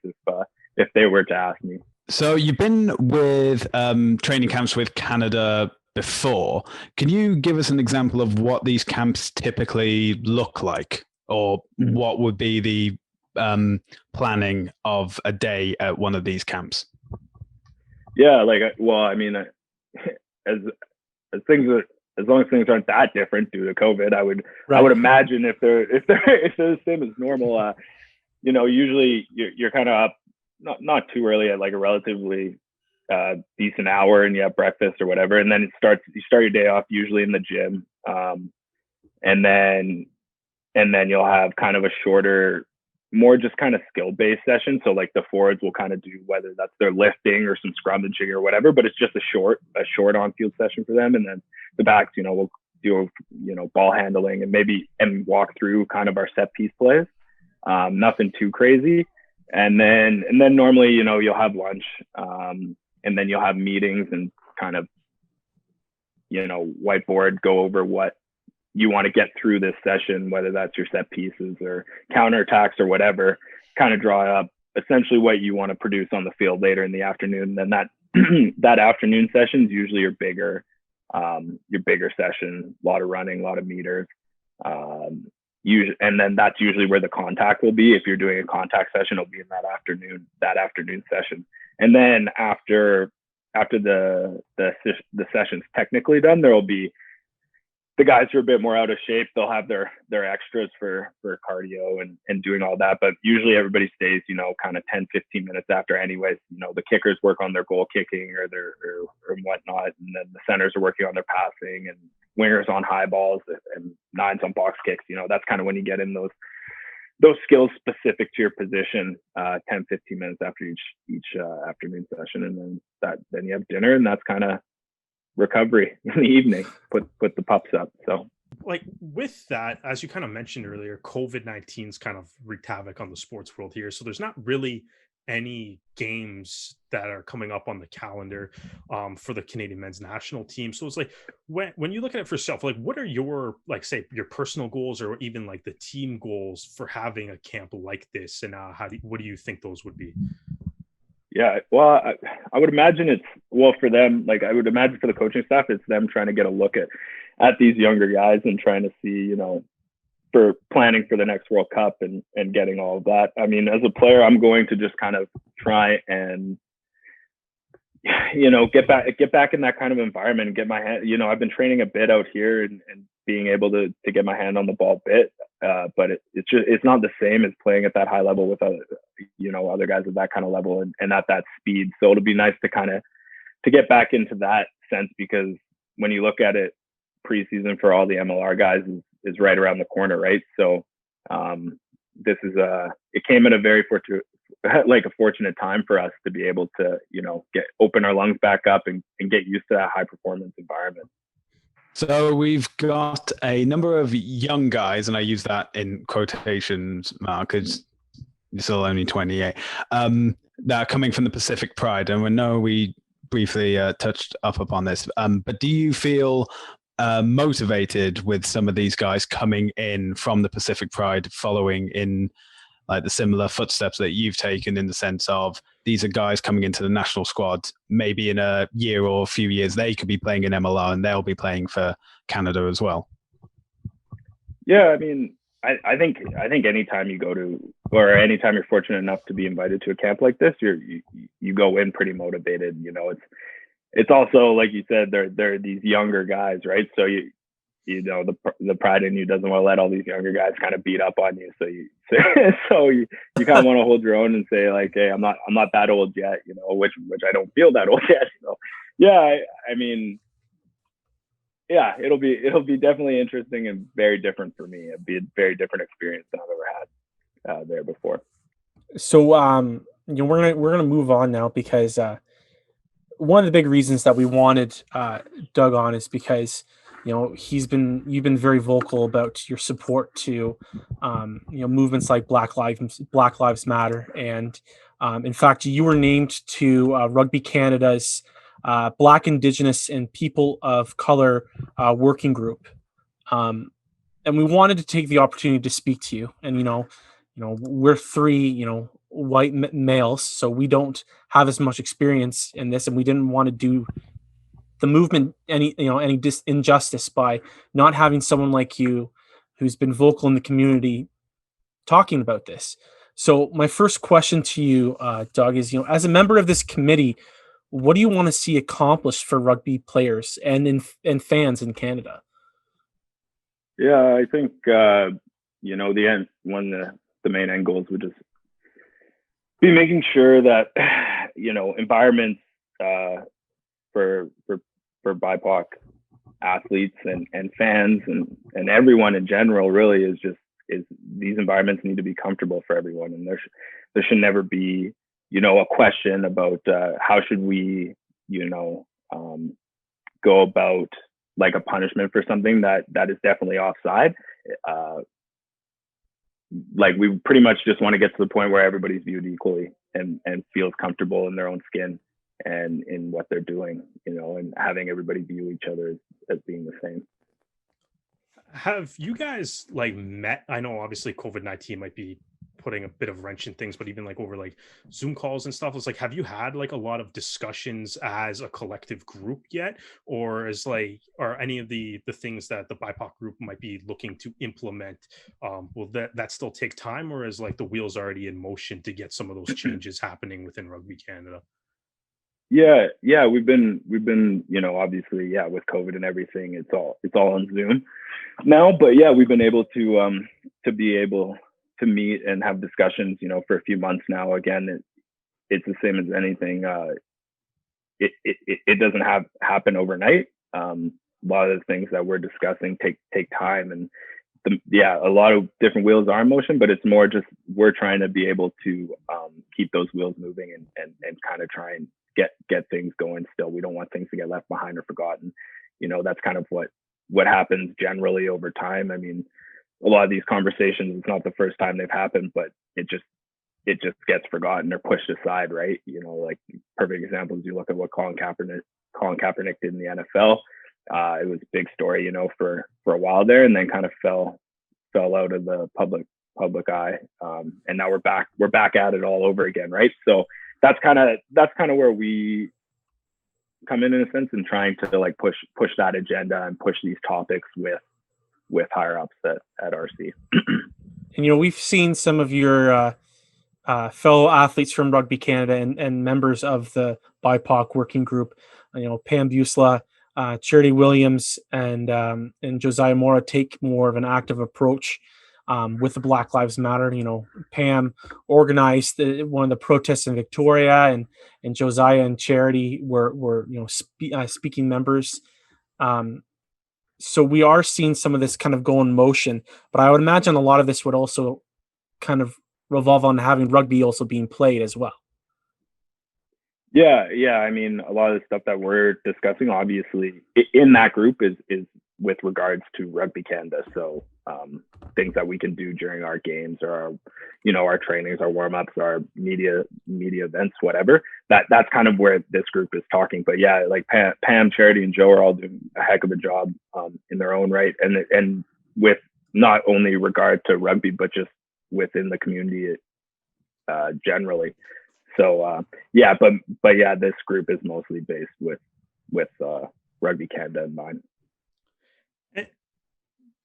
if they were to ask me. So you've been with training camps with Canada before. Can you give us an example of what these camps typically look like, or what would be the planning of a day at one of these camps? Yeah, I mean, as long as things aren't that different due to COVID, I would imagine if they're the same as normal, usually you're kind of up not too early at a relatively decent hour, and you have breakfast or whatever, and then you start your day off usually in the gym, and then you'll have kind of a shorter, more just kind of skill-based session. So the forwards will kind of do, whether that's their lifting or some scrummaging or whatever, but it's just a short on-field session for them. And then the backs, we'll do, ball handling and walk through kind of our set piece plays. Nothing too crazy. And then normally, you'll have lunch, and then you'll have meetings and kind of, whiteboard, go over what you want to get through this session, whether that's your set pieces or counterattacks or whatever. kind of draw up essentially what you want to produce on the field later in the afternoon. And then that that afternoon session is usually your bigger session, a lot of running, a lot of meters. And then that's usually where the contact will be. If you're doing a contact session, it'll be in that afternoon session. And then after the session's technically done, there will be the guys who are a bit more out of shape. They'll have their extras for cardio and doing all that. But usually everybody stays, kind of 10, 15 minutes after anyways. The kickers work on their goal kicking or whatnot. And then the centers are working on their passing, and wingers on high balls and nines on box kicks. That's kind of when you get in those skills specific to your position, 10, 15 minutes after each afternoon session. And then you have dinner, and that's kind of recovery in the evening. Put the pups up. So like with that, as you kind of mentioned earlier, COVID-19's kind of wreaked havoc on the sports world here. So there's not really any games that are coming up on the calendar for the Canadian men's national team. So it's like when you look at it for yourself, like what are your, like, say, your personal goals or even like the team goals for having a camp like this, and what do you think those would be? Yeah, well, I would imagine for them, like I would imagine for the coaching staff, it's them trying to get a look at these younger guys and trying to see, for planning for the next World Cup and getting all of that. I mean, as a player, I'm going to just kind of try and, get back in that kind of environment and get my hand, I've been training a bit out here and being able to get my hand on the ball a bit. But it's not the same as playing at that high level with other guys at that kind of level and at that speed. So it'll be nice to get back into that sense, because when you look at it, preseason for all the MLR guys is right around the corner, right? So this is it came at a very fortunate time for us to be able to open our lungs back up and get used to that high performance environment. So we've got a number of young guys, and I use that in quotations, Mark, because you're still only 28, that are coming from the Pacific Pride. And we know we briefly touched up upon this, but do you feel motivated with some of these guys coming in from the Pacific Pride, following in like the similar footsteps that you've taken, in the sense of these are guys coming into the national squad, maybe in a year or a few years, they could be playing in MLR and they'll be playing for Canada as well? Yeah, I mean, I think anytime you go to, or anytime you're fortunate enough to be invited to a camp like this, you go in pretty motivated. It's also, like you said, they're these younger guys, right? So the pride in you doesn't want to let all these younger guys kind of beat up on you. So you kind of want to hold your own and say, like, hey, I'm not that old yet, which I don't feel that old yet. Yeah, I mean, yeah, it'll be definitely interesting and very different for me. It'd be a very different experience than I've ever had there before. So we're gonna move on now, because one of the big reasons that we wanted Doug on is because you've been very vocal about your support to movements like Black Lives Matter, and in fact you were named to Rugby Canada's Black, Indigenous, and People of Color working group, and we wanted to take the opportunity to speak to you. And we're three white males, so we don't have as much experience in this, and we didn't want to do the movement any injustice by not having someone like you who's been vocal in the community talking about this. So my first question to you, Doug, is as a member of this committee, what do you want to see accomplished for rugby players and fans in Canada? Yeah, I think the main end goals would just be making sure that environments for BIPOC athletes and fans and everyone in general really is these environments need to be comfortable for everyone, and there should never be a question about how should we go about like a punishment for something that is definitely offside. Like we pretty much just want to get to the point where everybody's viewed equally and feels comfortable in their own skin and in what they're doing, and having everybody view each other as being the same. Have you guys met? I know obviously COVID-19 might be putting a bit of wrench in things, but even like over like Zoom calls and stuff, it's like, have you had like a lot of discussions as a collective group yet? Or is like, are any of the things that the BIPOC group might be looking to implement, will that still take time, or is like the wheels already in motion to get some of those changes happening within Rugby Canada? Yeah, we've been, obviously, with COVID and everything, it's all on Zoom now, but yeah, we've been able to be able to meet and have discussions, for a few months now. Again, it's the same as anything. It doesn't happen overnight. A lot of the things that we're discussing take time, and a lot of different wheels are in motion, but it's more just we're trying to be able to keep those wheels moving and kind of try and get things going still. We don't want things to get left behind or forgotten. That's kind of what happens generally over time. I mean, a lot of these conversations, it's not the first time they've happened, but it just gets forgotten or pushed aside, right? Like perfect examples, you look at what Colin Kaepernick did in the NFL. It was a big story, for a while there, and then kind of fell out of the public eye. And now we're back at it all over again, right? So that's kind of where we come in a sense, and trying to like push that agenda and push these topics with higher ups at RC. And we've seen some of your fellow athletes from Rugby Canada and members of the BIPOC working group, Pam Busla, Charity Williams, and Josiah Mora take more of an active approach with the Black Lives Matter. Pam organized one of the protests in Victoria, and Josiah and Charity were speaking members. So we are seeing some of this kind of go in motion, but I would imagine a lot of this would also kind of revolve on having rugby also being played as well. Yeah. I mean, a lot of the stuff that we're discussing, obviously, in that group is with regards to Rugby Canada. So things that we can do during our games or our trainings, our warm-ups, our media events, whatever. That's kind of where this group is talking. But yeah, like Pam, Charity, and Joe are all doing a heck of a job in their own right, and with not only regard to rugby, but just within the community generally. So but this group is mostly based with Rugby Canada in mind.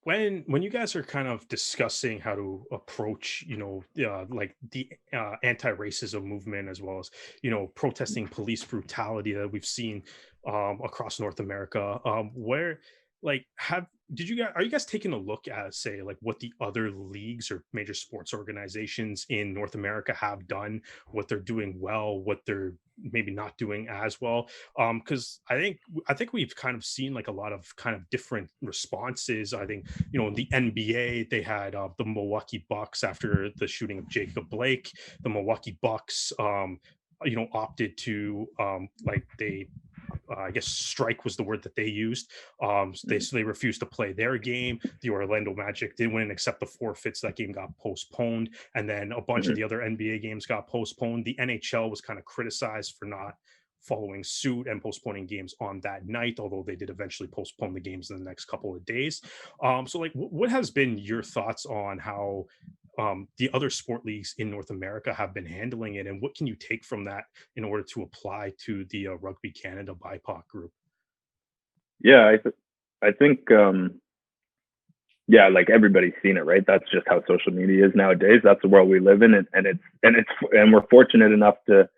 When you guys are kind of discussing how to approach, like the anti-racism movement, as well as, protesting police brutality that we've seen across North America, where like are you guys taking a look at, say, like what the other leagues or major sports organizations in North America have done, what they're doing well, what they're maybe not doing as well? Because I think we've kind of seen like a lot of kind of different responses. I think, in the NBA, they had the Milwaukee Bucks after the shooting of Jacob Blake. The Milwaukee Bucks, opted to I guess strike was the word that they used. They refused to play their game. The Orlando Magic did win, except the forfeits. That game got postponed, and then a bunch of the other NBA games got postponed. The NHL was kind of criticized for not following suit and postponing games on that night, although they did eventually postpone the games in the next couple of days. So like, what has been your thoughts on how the other sport leagues in North America have been handling it, and what can you take from that in order to apply to the Rugby Canada BIPOC group? Yeah, I think like everybody's seen it, right? That's just how social media is nowadays. That's the world we live in, and we're fortunate enough to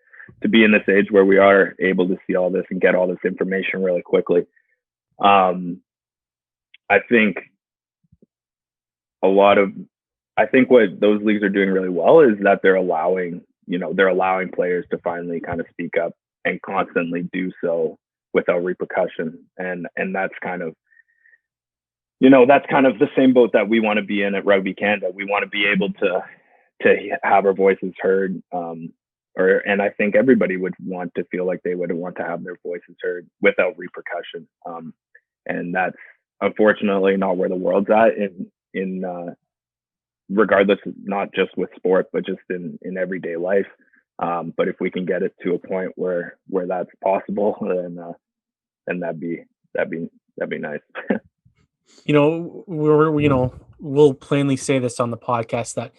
be in this age where we are able to see all this and get all this information really quickly. I think what those leagues are doing really well is that they're allowing players to finally kind of speak up and constantly do so without repercussion. And that's kind of, the same boat that we want to be in at Rugby Canada. We want to be able to have our voices heard. And I think everybody would want to feel like they would want to have their voices heard without repercussion. And that's unfortunately not where the world's at in regardless, not just with sport, but just in everyday life. But if we can get it to a point where that's possible, then that'd be nice. we'll plainly say this on the podcast that,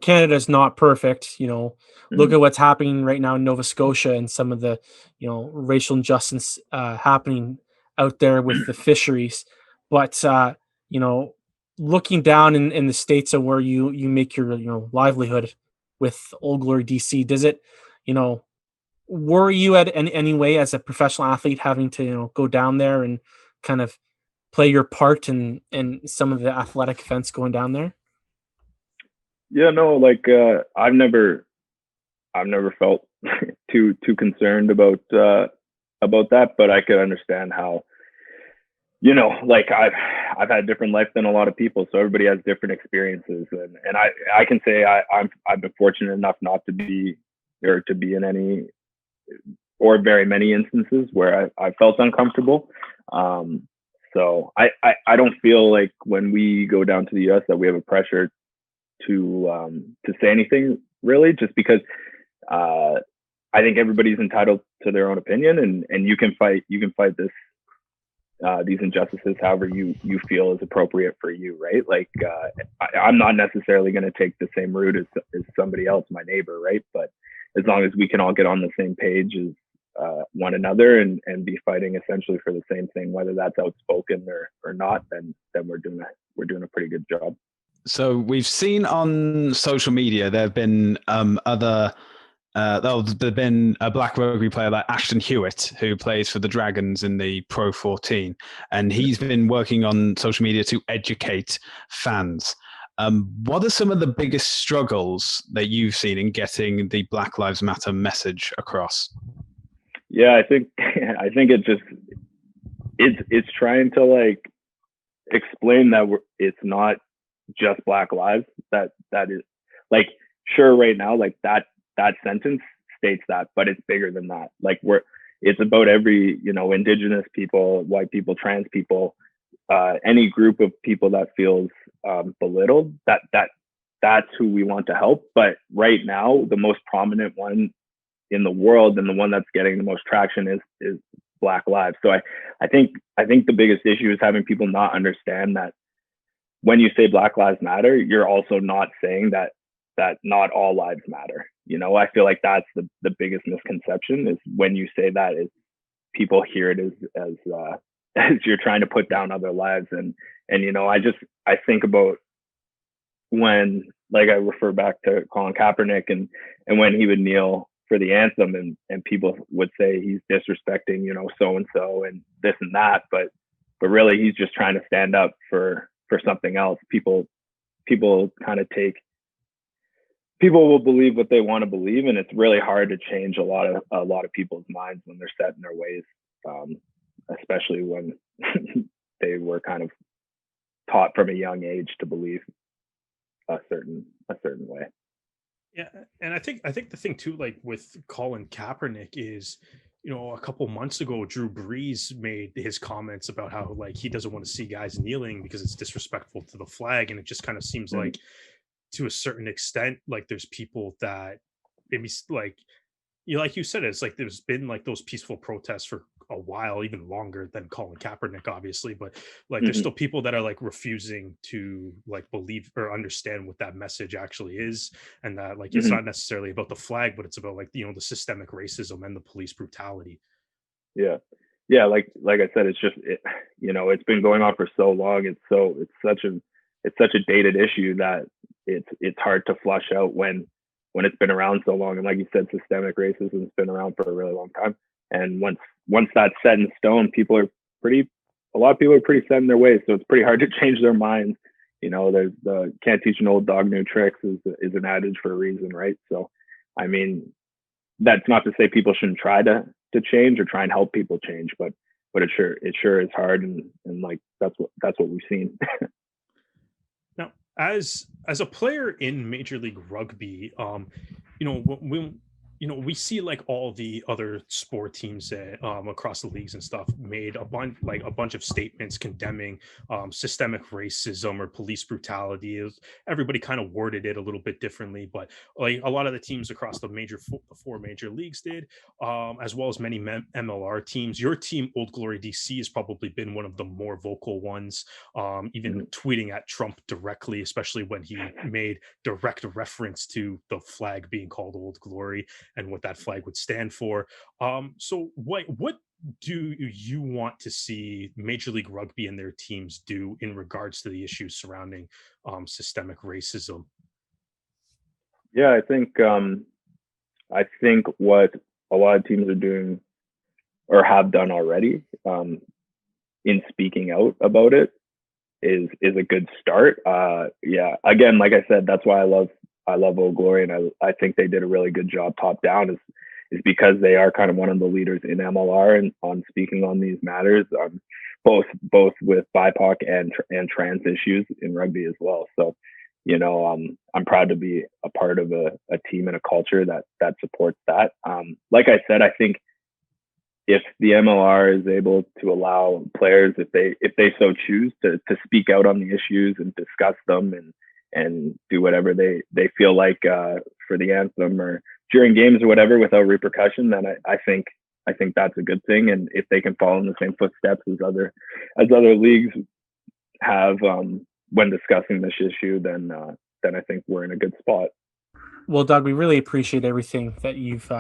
Canada's not perfect. Look Mhm. at what's happening right now in Nova Scotia and some of the, racial injustice happening out there with the fisheries. But, looking down in the States of where you make your, livelihood with Old Glory DC, does it, worry you at any way as a professional athlete having to, go down there and kind of play your part in some of the athletic events going down there? Yeah, no, I've never felt too concerned about that, but I could understand how, I've had a different life than a lot of people, so everybody has different experiences, and I can say I've been fortunate enough not to be, or to be in any or very many instances where I felt uncomfortable. So I don't feel like when we go down to the US that we have a pressure to say anything really, just because I think everybody's entitled to their own opinion, and you can fight this these injustices however you feel is appropriate for you, right? I'm not necessarily going to take the same route as somebody else, my neighbor, right? But as long as we can all get on the same page as one another and be fighting essentially for the same thing, whether that's outspoken or not, then we're doing a pretty good job. So we've seen on social media there have been there's been a black rugby player like Ashton Hewitt who plays for the Dragons in the Pro 14, and he's been working on social media to educate fans. What are some of the biggest struggles that you've seen in getting the Black Lives Matter message across? Yeah, I think it's trying to explain that it's not just Black lives. That is sure right now that sentence states that, but it's bigger than that. It's about every, Indigenous people, white people, trans people, any group of people that feels belittled. That's who we want to help. But right now, the most prominent one in the world and the one that's getting the most traction is Black lives. So I think the biggest issue is having people not understand that when you say Black Lives Matter, you're also not saying that not all lives matter. I feel like that's the biggest misconception, is when you say that, is people hear it as you're trying to put down other lives. And I think about when, I refer back to Colin Kaepernick and when he would kneel for the anthem and people would say he's disrespecting, so-and-so and this and that, but really he's just trying to stand up for something else. People kind of people will believe what they want to believe, and it's really hard to change a lot of people's minds when they're set in their ways, especially when they were kind of taught from a young age to believe a certain way. Yeah, and I think the thing too, with Colin Kaepernick, is, a couple months ago, Drew Brees made his comments about how he doesn't want to see guys kneeling because it's disrespectful to the flag, and it just kind of seems like, to a certain extent, there's people that maybe like you said, it's there's been those peaceful protests for a while, even longer than Colin Kaepernick, obviously, but there's still people that are refusing to believe or understand what that message actually is, and that it's not necessarily about the flag, but it's about the systemic racism and the police brutality. Yeah, like I said, it's just it's been going on for so long. It's such a dated issue that it's hard to flush out when it's been around so long. And like you said, systemic racism has been around for a really long time. And once that's set in stone, a lot of people are pretty set in their ways. So it's pretty hard to change their minds. There's the can't teach an old dog new tricks is an adage for a reason, right? So, I mean, that's not to say people shouldn't try to change or try and help people change, but it sure is hard. And that's what we've seen. Now, as a player in Major League Rugby, when we see like all the other sport teams that, across the leagues and stuff made a bunch of statements condemning systemic racism or police brutality. Everybody kind of worded it a little bit differently, but like a lot of the teams across the four major leagues did, as well as many MLR teams. Your team, Old Glory DC, has probably been one of the more vocal ones, even tweeting at Trump directly, especially when he made direct reference to the flag being called Old Glory and what that flag would stand for. So what do you want to see Major League Rugby and their teams do in regards to the issues surrounding systemic racism? Yeah, I think what a lot of teams are doing or have done already, in speaking out about it, is a good start. Yeah, again, like I said, that's why I love Old Glory, and I think they did a really good job top down, is because they are kind of one of the leaders in MLR and on speaking on these matters, both with BIPOC and trans issues in rugby as well. So, I'm proud to be a part of a team and a culture that supports that. Like I said, I think if the MLR is able to allow players, if they so choose, to speak out on the issues and discuss them and do whatever they feel like for the anthem or during games or whatever without repercussion, then I think that's a good thing. And if they can follow in the same footsteps as other leagues have when discussing this issue, then I think we're in a good spot. Well, Doug, we really appreciate everything that you've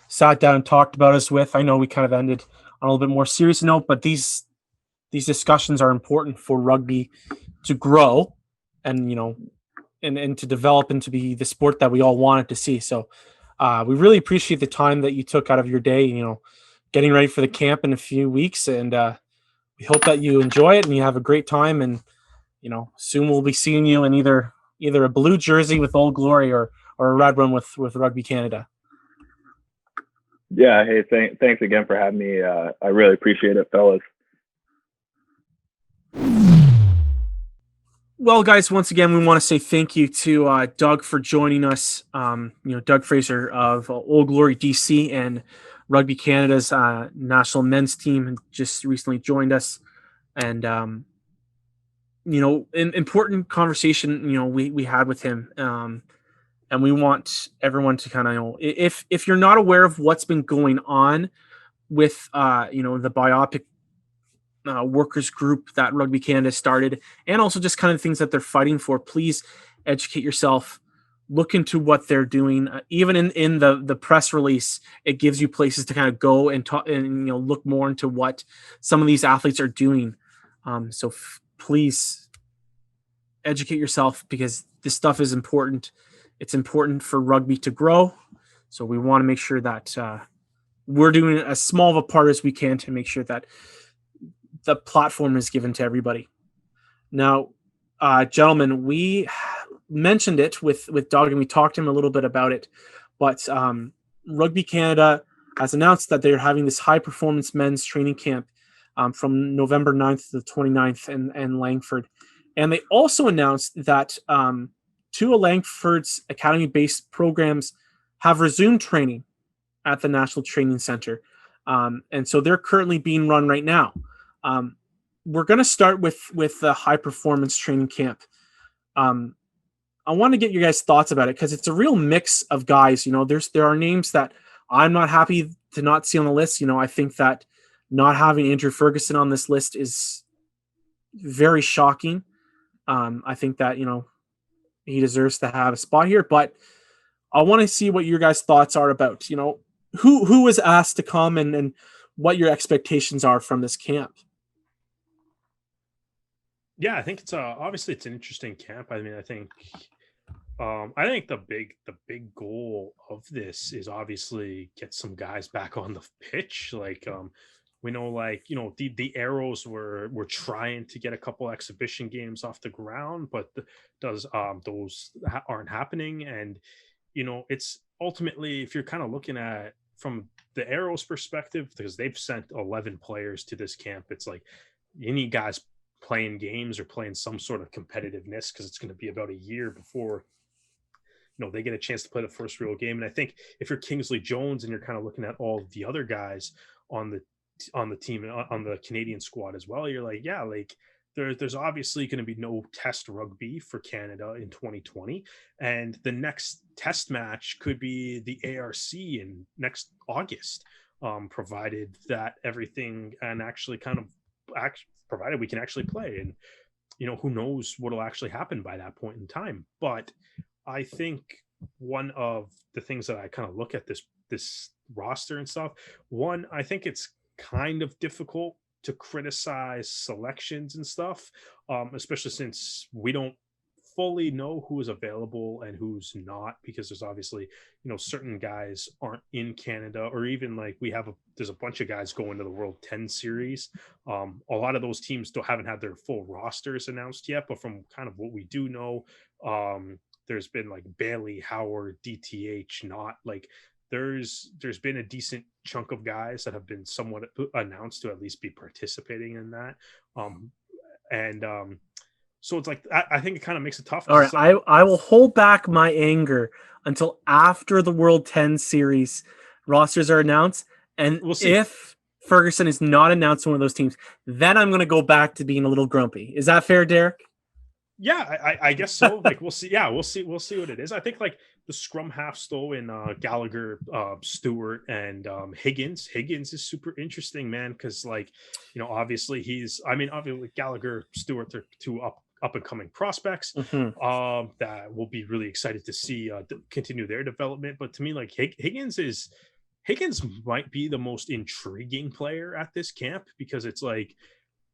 sat down and talked about us with. I know we kind of ended on a little bit more serious note, but these discussions are important for rugby to grow and, and to develop and to be the sport that we all wanted to see. So we really appreciate the time that you took out of your day, getting ready for the camp in a few weeks. And we hope that you enjoy it and you have a great time. And, soon we'll be seeing you in either a blue jersey with Old Glory or a red one with Rugby Canada. Yeah. Hey, thanks again for having me. I really appreciate it, fellas. Well, guys, once again, we want to say thank you to Doug for joining us. Doug Fraser of Old Glory DC and Rugby Canada's national men's team just recently joined us. And, an important conversation, we had with him. And we want everyone to kind of know, if you're not aware of what's been going on with, the BIPOC workers group that Rugby Canada started, and also just kind of things that they're fighting for, please educate yourself, look into what they're doing. Even in the press release, it gives you places to kind of go and talk and look more into what some of these athletes are doing. So please educate yourself, because this stuff is important. It's important for rugby to grow. So we want to make sure that we're doing as small of a part as we can to make sure that the platform is given to everybody. Now, gentlemen, we mentioned it with Doug and we talked to him a little bit about it, but Rugby Canada has announced that they're having this high performance men's training camp from November 9th to the 29th in Langford. And they also announced that two of Langford's academy-based programs have resumed training at the National Training Center. And so they're currently being run right now. We're going to start with the high performance training camp. I want to get your guys' thoughts about it, because it's a real mix of guys. There are names that I'm not happy to not see on the list. I think that not having Andrew Ferguson on this list is very shocking. I think that, he deserves to have a spot here, but I want to see what your guys' thoughts are about, who was asked to come and what your expectations are from this camp. Yeah, I think it's obviously it's an interesting camp. I mean, I think the big goal of this is obviously get some guys back on the pitch. We know, the Arrows were trying to get a couple exhibition games off the ground, but those aren't happening. And it's ultimately, if you're kind of looking at from the Arrows perspective, because they've sent 11 players to this camp, it's like you need guys playing games or playing some sort of competitiveness, because it's going to be about a year before they get a chance to play the first real game. And I think if you're Kingsley Jones and you're kind of looking at all the other guys on the team, on the Canadian squad as well, you're like, yeah, like there's obviously going to be no test rugby for Canada in 2020. And the next test match could be the ARC in next August, provided that everything and actually provided we can actually play. And, who knows what'll actually happen by that point in time. But I think one of the things that I kind of look at this roster and stuff, one, I think it's kind of difficult to criticize selections and stuff, especially since we don't fully know who is available and who's not, because there's obviously certain guys aren't in Canada, or even like there's a bunch of guys going to the World 10 series. A lot of those teams still haven't had their full rosters announced yet, but from kind of what we do know, there's been like Bailey, Howard, DTH, not like there's been a decent chunk of guys that have been somewhat announced to at least be participating in that. So it's like, I think it kind of makes it tough. All right, I will hold back my anger until after the World 10 series rosters are announced. And we'll see. If Ferguson is not announced one of those teams, then I'm going to go back to being a little grumpy. Is that fair, Derek? Yeah, I guess so. Like, we'll see. Yeah, we'll see what it is. I think like the scrum half still in Gallagher, Stewart, and Higgins. Higgins is super interesting, man, because like, obviously obviously Gallagher, Stewart, they're two up and coming prospects that we'll be really excited to see continue their development. But to me, like Higgins might be the most intriguing player at this camp, because it's like,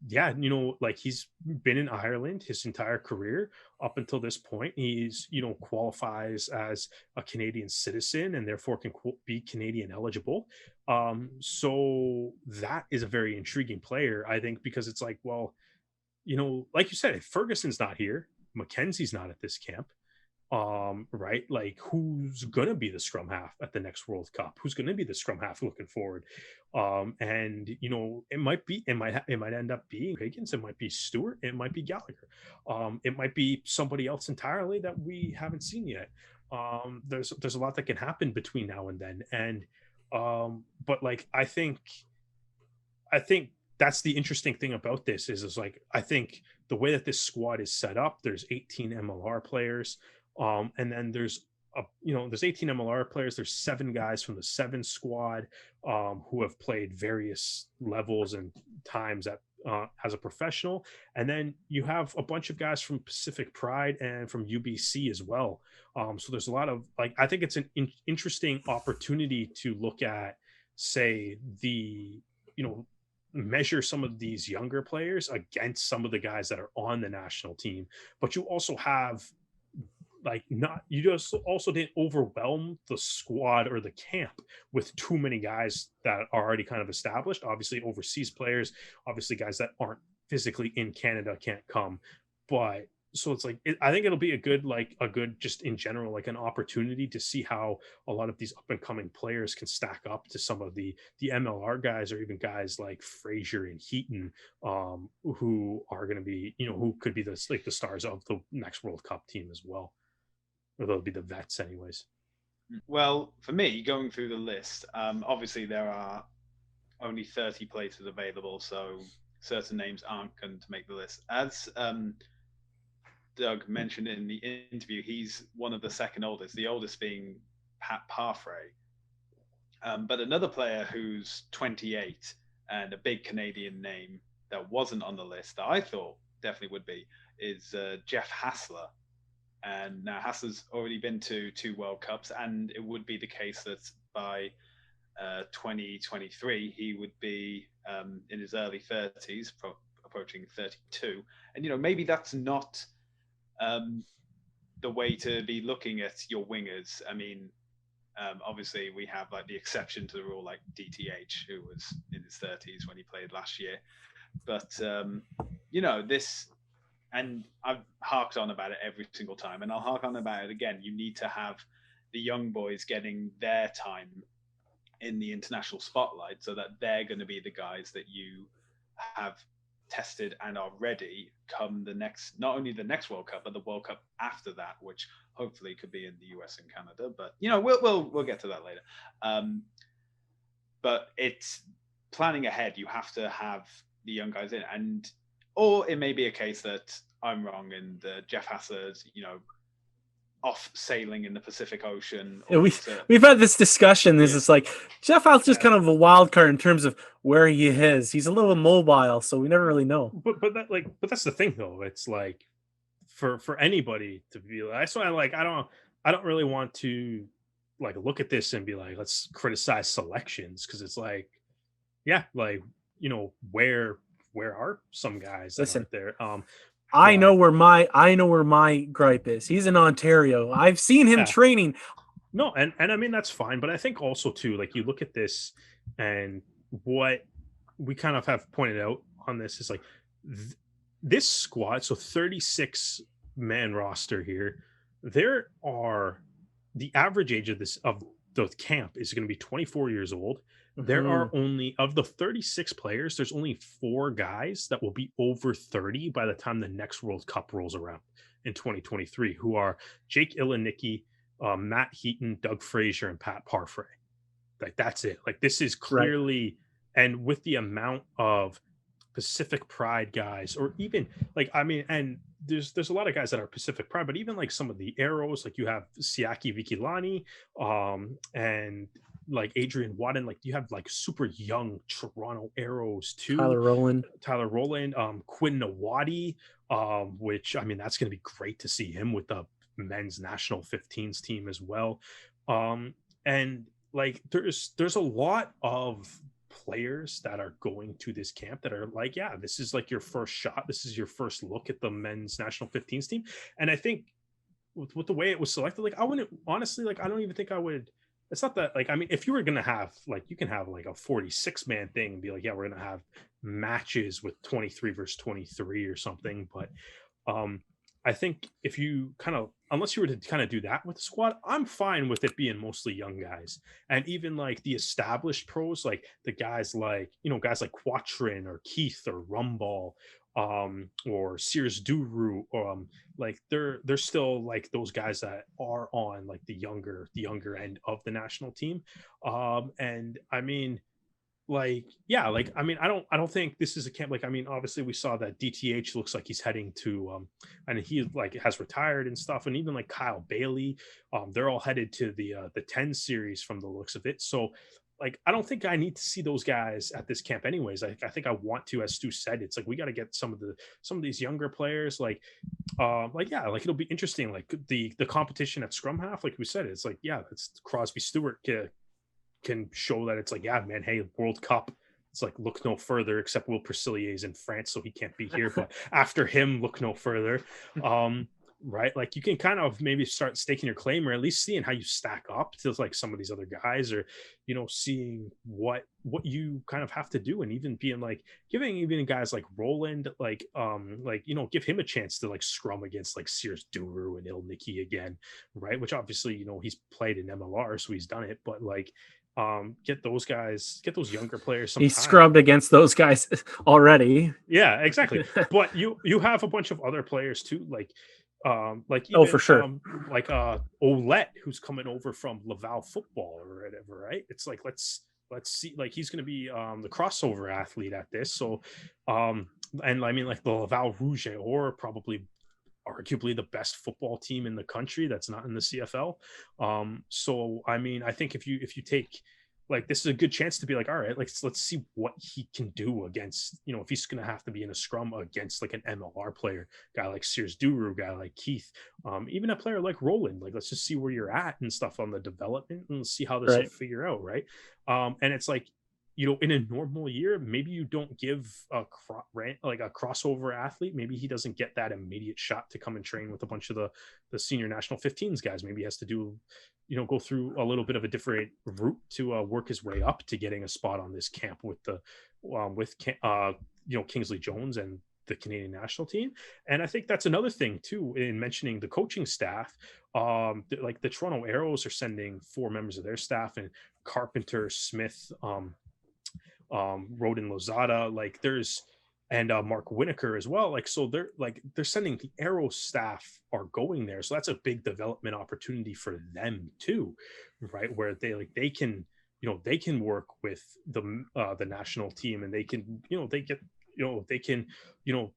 yeah, like he's been in Ireland his entire career up until this point. He's, qualifies as a Canadian citizen and therefore can be Canadian eligible. So that is a very intriguing player, I think, because it's like, well, like you said, if Ferguson's not here, Mackenzie's not at this camp, right? Like, who's going to be the scrum half at the next World Cup? Who's going to be the scrum half looking forward? And it might end up being Higgins. It might be Stewart. It might be Gallagher. It might be somebody else entirely that we haven't seen yet. There's a lot that can happen between now and then. And but like, I think that's the interesting thing about this is like, I think the way that this squad is set up, there's 18 MLR players. And then there's 18 MLR players. There's 7 guys from the 7 squad who have played various levels and times as a professional. And then you have a bunch of guys from Pacific Pride and from UBC as well. So there's a lot of, like, I think it's an interesting opportunity to look at, say, measure some of these younger players against some of the guys that are on the national team. But you also have you just also didn't overwhelm the squad or the camp with too many guys that are already kind of established. Obviously overseas players, obviously guys that aren't physically in Canada can't come. But so it's like, I think it'll be a good just in general, like an opportunity to see how a lot of these up and coming players can stack up to some of the MLR guys, or even guys like Fraser and Heaton, who are going to be, who could be the stars of the next World Cup team as well. Or they'll be the vets anyways. Well, for me, going through the list, obviously there are only 30 places available, so certain names aren't going to make the list. As Doug mentioned in the interview, he's one of the second oldest, the oldest being Pat Parfray. But another player who's 28 and a big Canadian name that wasn't on the list that I thought definitely would be is Jeff Hassler. And now Hassler's already been to 2 World Cups, and it would be the case that by 2023 he would be in his early 30s, approaching 32. And maybe that's not the way to be looking at your wingers. I mean, obviously we have like the exception to the rule, like DTH, who was in his 30s when he played last year. But this, and I've harked on about it every single time, and I'll hark on about it again. You need to have the young boys getting their time in the international spotlight, so that they're going to be the guys that you have tested and are ready come not only the next World Cup, but the World Cup after that, which hopefully could be in the US and Canada. But we'll get to that later. But it's planning ahead. You have to have the young guys in, or it may be a case that I'm wrong and Jeff Hassler's, off sailing in the Pacific Ocean. Yeah, we've had this discussion. This is like Jeff House is kind of a wild card in terms of where he is. He's a little mobile, so we never really know. But that's the thing though. It's like for anybody to be like, that's why I don't really want to like look at this and be like, let's criticize selections, because it's like, where are some guys that aren't there? I know where my gripe is. He's in Ontario. I've seen him training. No, and I mean that's fine, but I think also too, like, you look at this and what we kind of have pointed out on this is like this squad. So 36 man roster here. There are the average age of the camp is going to be 24 years old. There are only, of the 36 players, there's only 4 guys that will be over 30 by the time the next World Cup rolls around in 2023, who are Jake Ilinicki, Matt Heaton, Doug Fraser, and Pat Parfrey. Like, that's it. Like, this is clearly, and with the amount of Pacific Pride guys, or even like, I mean, and there's a lot of guys that are Pacific Pride, but even like some of the arrows, like you have Siaki Vikilani, and like Adrian Wadden, like you have like super young Toronto arrows too. Tyler Rowland, Quinn Nawadi, which, I mean, that's going to be great to see him with the men's national 15s team as well. And like there's a lot of players that are going to this camp that are like, yeah, this is like your first shot. This is your first look at the men's national 15s team. And I think with the way it was selected, like, I wouldn't honestly, like, I don't even think I would. It's not that, like, I mean, if you were going to have, like, you can have like a 46-man thing and be like, yeah, we're going to have matches with 23 versus 23 or something. But I think if you kind of, unless you were to kind of do that with the squad, I'm fine with it being mostly young guys. And even like the established pros, like the guys like, Quatrin or Keith or Rumball, or Sears Duru, like they're still like those guys that are on like the younger end of the national team. And I mean, like, yeah, like, I mean, I don't think this is a camp. Like, I mean, obviously we saw that DTH looks like he's heading to, and he like has retired and stuff. And even like Kyle Bailey, they're all headed to the 10 series from the looks of it. So like, I don't think I need to see those guys at this camp anyways. I think I want to, as Stu said, it's like, we got to get some of these younger players, like it'll be interesting. Like the competition at scrum half, like we said, it's like, yeah, it's Crosby Stewart can show that it's like, yeah, man, hey, World Cup, it's like, look no further, except Will Persilier is in France, so he can't be here. But after him, look no further. Right? Like, you can kind of maybe start staking your claim, or at least seeing how you stack up to like some of these other guys, or, seeing what you kind of have to do, and even being like giving even guys like Roland, like, give him a chance to like scrum against like Sears Duru and Ilinicki again, right? Which obviously, he's played in MLR, so he's done it, but like, get those younger players some he time. Scrubbed against those guys already. Yeah, exactly. But you have a bunch of other players too, like even, oh, for sure, like Olette, who's coming over from Laval football or whatever, right? It's like, let's see, like, he's going to be the crossover athlete at this. So and I mean, like, the Laval Rouge, or probably arguably the best football team in the country that's not in the CFL. So I mean, I think if you take, like, this is a good chance to be like, all right, let's see what he can do against, if he's going to have to be in a scrum against like an MLR player, guy like Sears Duru, guy like Keith, even a player like Roland. Like, let's just see where you're at and stuff on the development, and see how this will figure out, right? And it's like, in a normal year, maybe you don't give a crossover athlete, maybe he doesn't get that immediate shot to come and train with a bunch of the senior national 15s guys. Maybe he has to do, go through a little bit of a different route to work his way up to getting a spot on this camp with Kingsley Jones and the Canadian national team. And I think that's another thing too, in mentioning the coaching staff. Like the Toronto Arrows are sending 4 members of their staff, and Carpenter, Smith, Rodin, Lozada, like there's, and Mark Winokur as well. Like, so they're sending the Arrow staff are going there. So that's a big development opportunity for them too, right? Where they can, they can work with the national team, and they can, they can,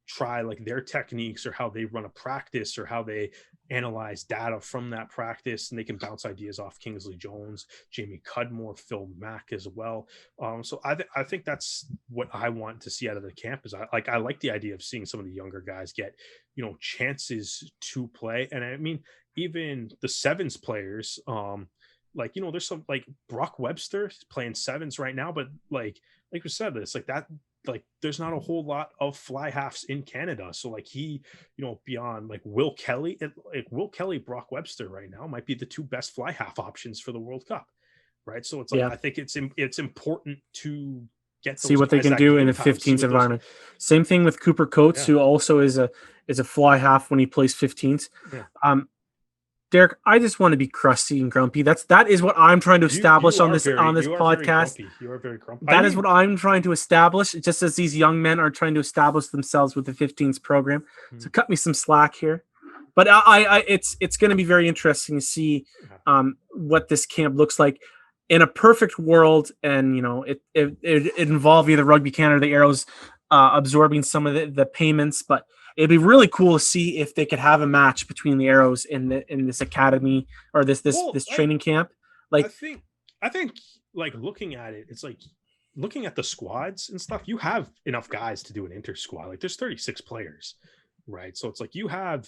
try like their techniques or how they run a practice or how they analyze data from that practice, and they can bounce ideas off Kingsley Jones, Jamie Cudmore, Phil Mack as well. So I think that's what I want to see out of the camp. Is I like the idea of seeing some of the younger guys get, chances to play. And I mean, even the sevens players, there's some like Brock Webster playing sevens right now, but like we said, it's like that. Like there's not a whole lot of fly halves in Canada. So like he, beyond like Will Kelly, Brock Webster right now might be the two best fly half options for the World Cup. Right. So it's like, I think it's important to see what they can do in a 15s environment. Same thing with Cooper Coates, who also is a fly half when he plays 15s. Yeah. Derek, I just want to be crusty and grumpy. That is what I'm trying to establish on this podcast. You are very grumpy. That is what I'm trying to establish, just as these young men are trying to establish themselves with the 15s program. So cut me some slack here. But it's going to be very interesting to see what this camp looks like. In a perfect world, and it involve either Rugby Canada or the Arrows absorbing some of the payments, but it'd be really cool to see if they could have a match between the Arrows in this academy or this training camp. Like I think like looking at it, it's like looking at the squads and stuff. You have enough guys to do an inter squad. Like there's 36 players, right? So it's like you have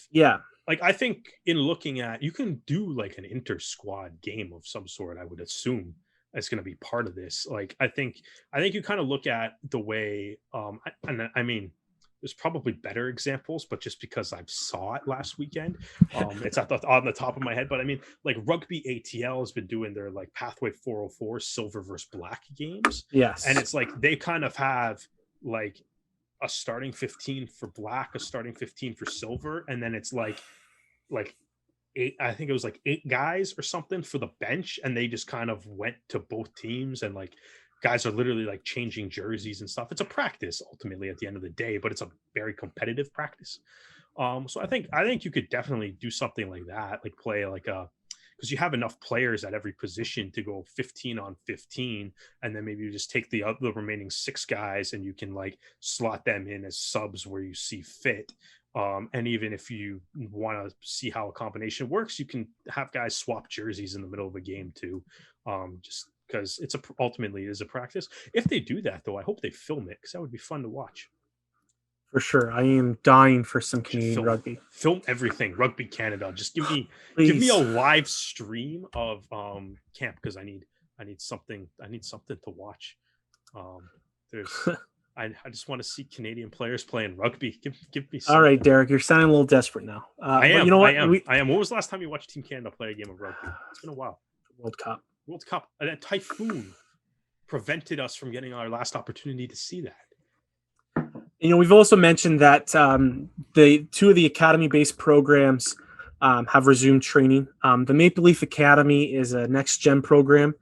Like I think in looking at, you can do like an inter squad game of some sort. I would assume it's going to be part of this. Like I think you kind of look at the way I mean, there's probably better examples, but just because I saw it last weekend, it's on the top of my head. But I mean, like Rugby ATL has been doing their like Pathway 404 silver versus black games. Yes. And it's like they kind of have like a starting 15 for black, a starting 15 for silver. And then it's like 8, I think it was like 8 guys or something for the bench. And they just kind of went to both teams, and like guys are literally like changing jerseys and stuff. It's a practice ultimately at the end of the day, but it's a very competitive practice. So I think you could definitely do something like that, like play like because you have enough players at every position to go 15 on 15, and then maybe you just take the remaining 6 guys and you can like slot them in as subs where you see fit. And even if you want to see how a combination works, you can have guys swap jerseys in the middle of a game too. Just because ultimately it is a practice. If they do that though, I hope they film it, because that would be fun to watch. For sure. I am dying for some Canadian rugby. Film everything. Rugby Canada. Just give me a live stream of camp, because I need something to watch. I just want to see Canadian players playing rugby. Give me something. All right, Derek, you're sounding a little desperate now. I am. You know what? I am. When was the last time you watched Team Canada play a game of rugby? It's been a while. World Cup. A typhoon prevented us from getting our last opportunity to see that. We've also mentioned that the 2 of the academy-based programs have resumed training. The Maple Leaf Academy is a next-gen program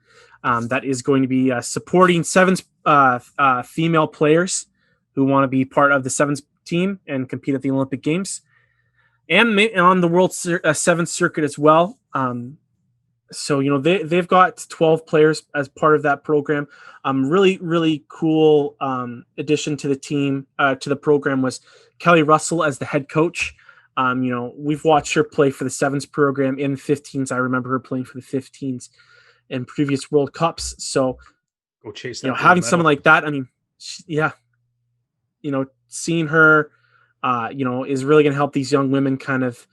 that is going to be supporting sevens female players who want to be part of the sevens team and compete at the Olympic Games, and on the World Sevens circuit as well. So they've got 12 players as part of that program. Really, really cool addition to the team, to the program, was Kelly Russell as the head coach. We've watched her play for the sevens program in the 15s. I remember her playing for the 15s in previous World Cups. So go chase that. Having someone like that, I mean, seeing her, is really going to help these young women kind of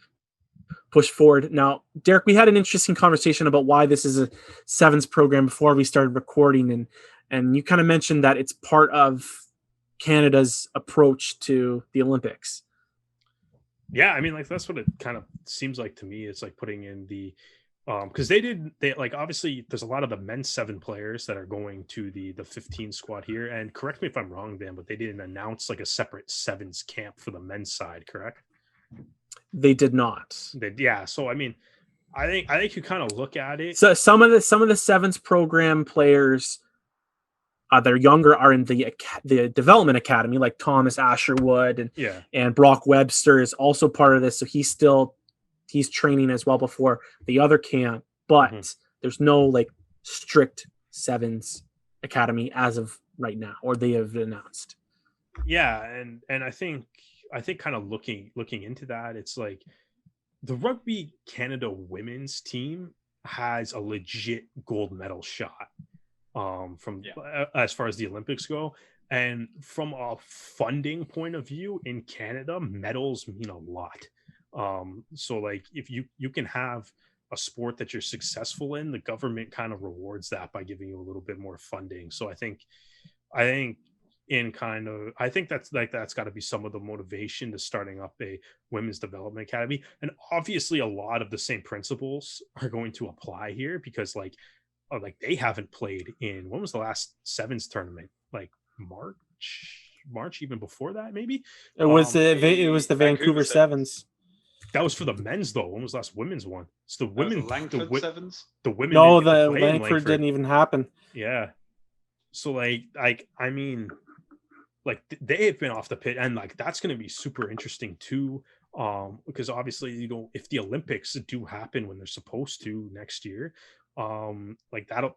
push forward. Now, Derek, we had an interesting conversation about why this is a sevens program before we started recording, and you kind of mentioned that it's part of Canada's approach to the Olympics. Yeah, I mean, like that's what it kind of seems like to me. It's like putting in the because they like, obviously there's a lot of the men's 7 players that are going to the 15 squad here, and correct me if I'm wrong, Dan, but they didn't announce like a separate sevens camp for the men's side, correct? They did not. So I mean, I think you kind of look at it. So some of the sevens program players that are younger are in the development academy, like Thomas Asherwood and Brock Webster is also part of this. So he's training as well before the other camp, but there's no like strict sevens academy as of right now, or they have announced. Yeah, and I think kind of looking into that, it's like the Rugby Canada women's team has a legit gold medal shot as far as the Olympics go. And from a funding point of view in Canada, medals mean a lot. So like if you can have a sport that you're successful in, the government kind of rewards that by giving you a little bit more funding. So I think that's got to be some of the motivation to starting up a women's development academy. And obviously a lot of the same principles are going to apply here, because like they haven't played in, when was the last sevens tournament? Like March, even before that, maybe. It was the Vancouver Sevens. That was for the men's though. When was the last women's one? It's the women. Langford Sevens. The women. No, the Langford didn't even happen. Yeah. So like I mean, like they have been off the pit, and like that's going to be super interesting too. Because obviously, if the Olympics do happen when they're supposed to next year, like that'll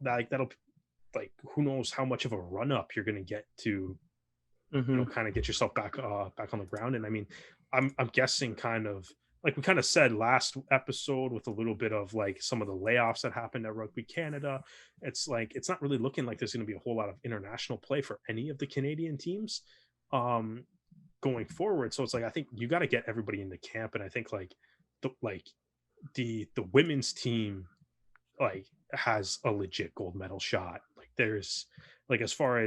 like who knows how much of a run up you're going to get to, kind of get yourself back on the ground. And I mean, I'm guessing kind of like we kind of said last episode, with a little bit of like some of the layoffs that happened at Rugby Canada, it's like it's not really looking like there's going to be a whole lot of international play for any of the Canadian teams going forward. So it's like I think you got to get everybody into camp, and I think like the women's team like has a legit gold medal shot. Like there's like as far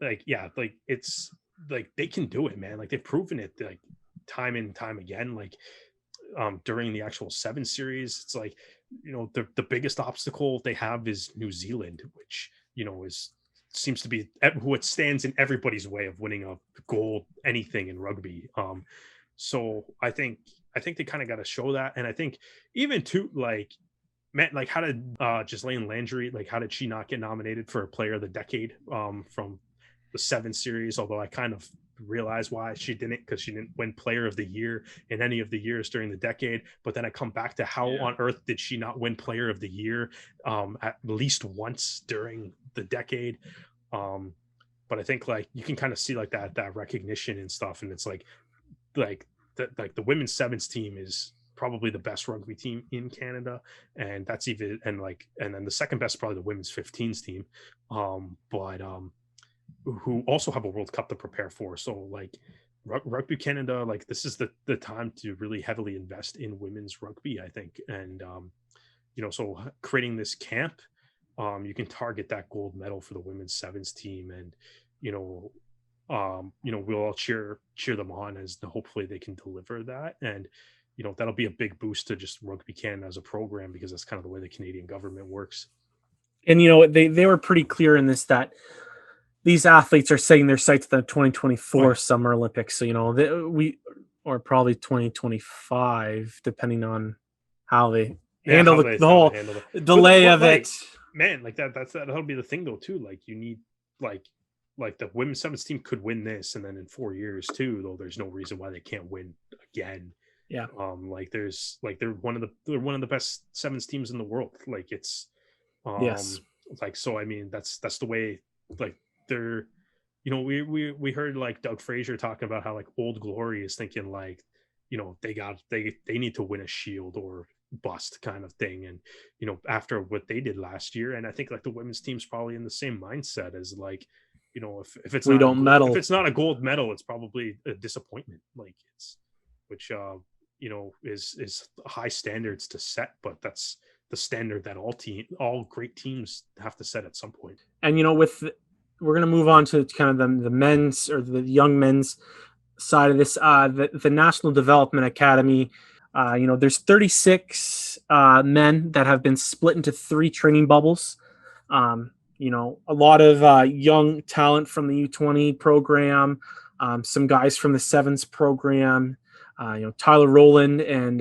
like yeah, like it's like they can do it, man. Like they've proven it like time and time again. Like during the actual 7 series, it's like the biggest obstacle they have is New Zealand, which seems to be what stands in everybody's way of winning a gold anything in rugby. So I think they kind of got to show that. And I think even too, like, man, like how did Ghislaine Landry, like how did she not get nominated for a player of the decade from the 7 series? Although I kind of realize why she didn't, because she didn't win player of the year in any of the years during the decade. But then I come back to how on earth did she not win player of the year at least once during the decade? But I think like you can kind of see like that recognition and stuff, and it's like the women's sevens team is probably the best rugby team in Canada, and that's even and then the second best is probably the women's 15s team, but who also have a World Cup to prepare for. So like Rugby Canada, like this is the time to really heavily invest in women's rugby, I think. And so creating this camp, you can target that gold medal for the women's sevens team, and we'll all cheer them on as hopefully they can deliver that. And that'll be a big boost to just Rugby Canada as a program, because that's kind of the way the Canadian government works. And they were pretty clear in this that these athletes are setting their sights to the 2024 Summer Olympics. So we or probably 2025, depending on how they handle the whole delay of it. Man, like that'll be the thing though too. Like you need like the women's sevens team could win this, and then in 4 years too, though there's no reason why they can't win again. Yeah. They're one of the best sevens teams in the world. Like it's yes. Like so I mean that's the way like they're we heard like Doug Fraser talking about how like Old Glory is thinking like they need to win a shield or bust kind of thing, and after what they did last year. And I think like the women's team's probably in the same mindset as like if it's if it's not a gold medal, it's probably a disappointment. Like it's which is high standards to set, but that's the standard that all great teams have to set at some point. And we're going to move on to kind of the men's or the young men's side of this. The National Development Academy, there's 36 men that have been split into 3 training bubbles. A lot of young talent from the U20 program, some guys from the sevens program, Tyler Rowland and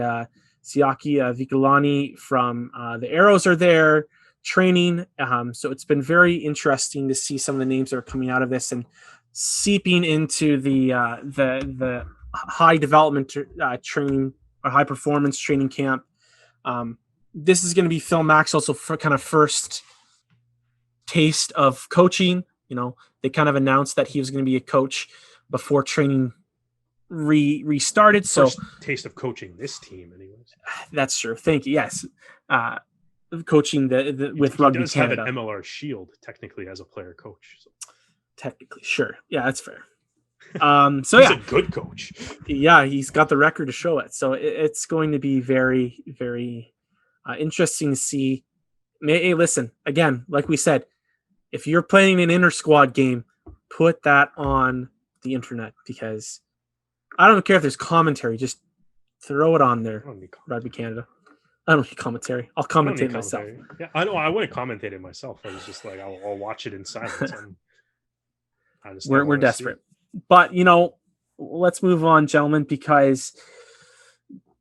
Siaki Vikalani from the Arrows are there. training. So it's been very interesting to see some of the names that are coming out of this and seeping into the high development training or high performance training camp. This is going to be Phil Maxwell's for kind of first taste of coaching. They kind of announced that he was going to be a coach before training restarted. First taste of coaching this team, anyways. That's true. Thank you. Yes, coaching with Rugby does Canada. Have an MLR Shield technically as a player coach. So. Technically, sure. Yeah, that's fair. So he's a good coach. Yeah, he's got the record to show it. So it's going to be very, very interesting to see. Hey, listen, again, like we said, if you're playing an inter-squad game, put that on the internet, because I don't care if there's commentary. Just throw it on there, Rugby Canada. I don't need commentary. I'll commentate myself. Yeah, I know. I wouldn't commentate it myself. I was just like, I'll watch it in silence. We're desperate. But, let's move on, gentlemen, because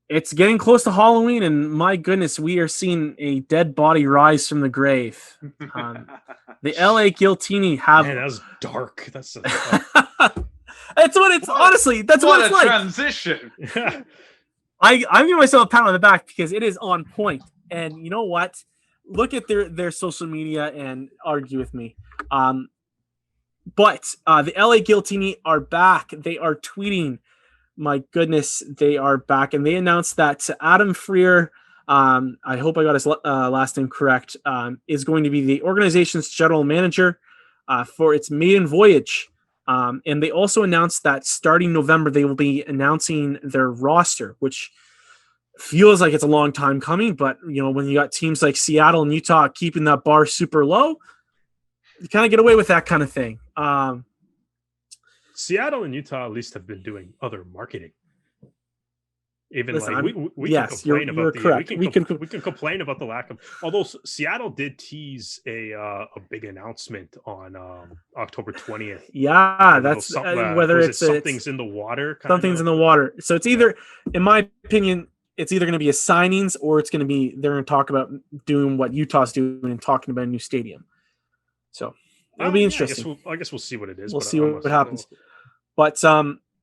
it's getting close to Halloween, and my goodness, we are seeing a dead body rise from the grave. The LA Giltini have... Man, that's dark. That's that's what it's... Honestly, that's what it's like. What a transition. I'm giving myself a pat on the back because it is on point. And you know what? Look at their social media and argue with me. But the LA Giltini are back. They are tweeting. My goodness, they are back. And they announced that Adam Freer, I hope I got his last name correct, is going to be the organization's general manager for its maiden voyage. And they also announced that starting November, they will be announcing their roster, which feels like it's a long time coming. But, when you got teams like Seattle and Utah keeping that bar super low, you kind of get away with that kind of thing. Seattle and Utah at least have been doing other marketing. Even listen, we yes, can complain you're about correct. We can complain about the lack of. Although Seattle did tease a big announcement on October 20th. Yeah, that's whether it's something's in the water. Something's in the water. So it's either, in my opinion, it's either going to be a signings or it's going to be they're going to talk about doing what Utah's doing and talking about a new stadium. So it'll be interesting. I guess we'll see what it is. We'll see what happens. But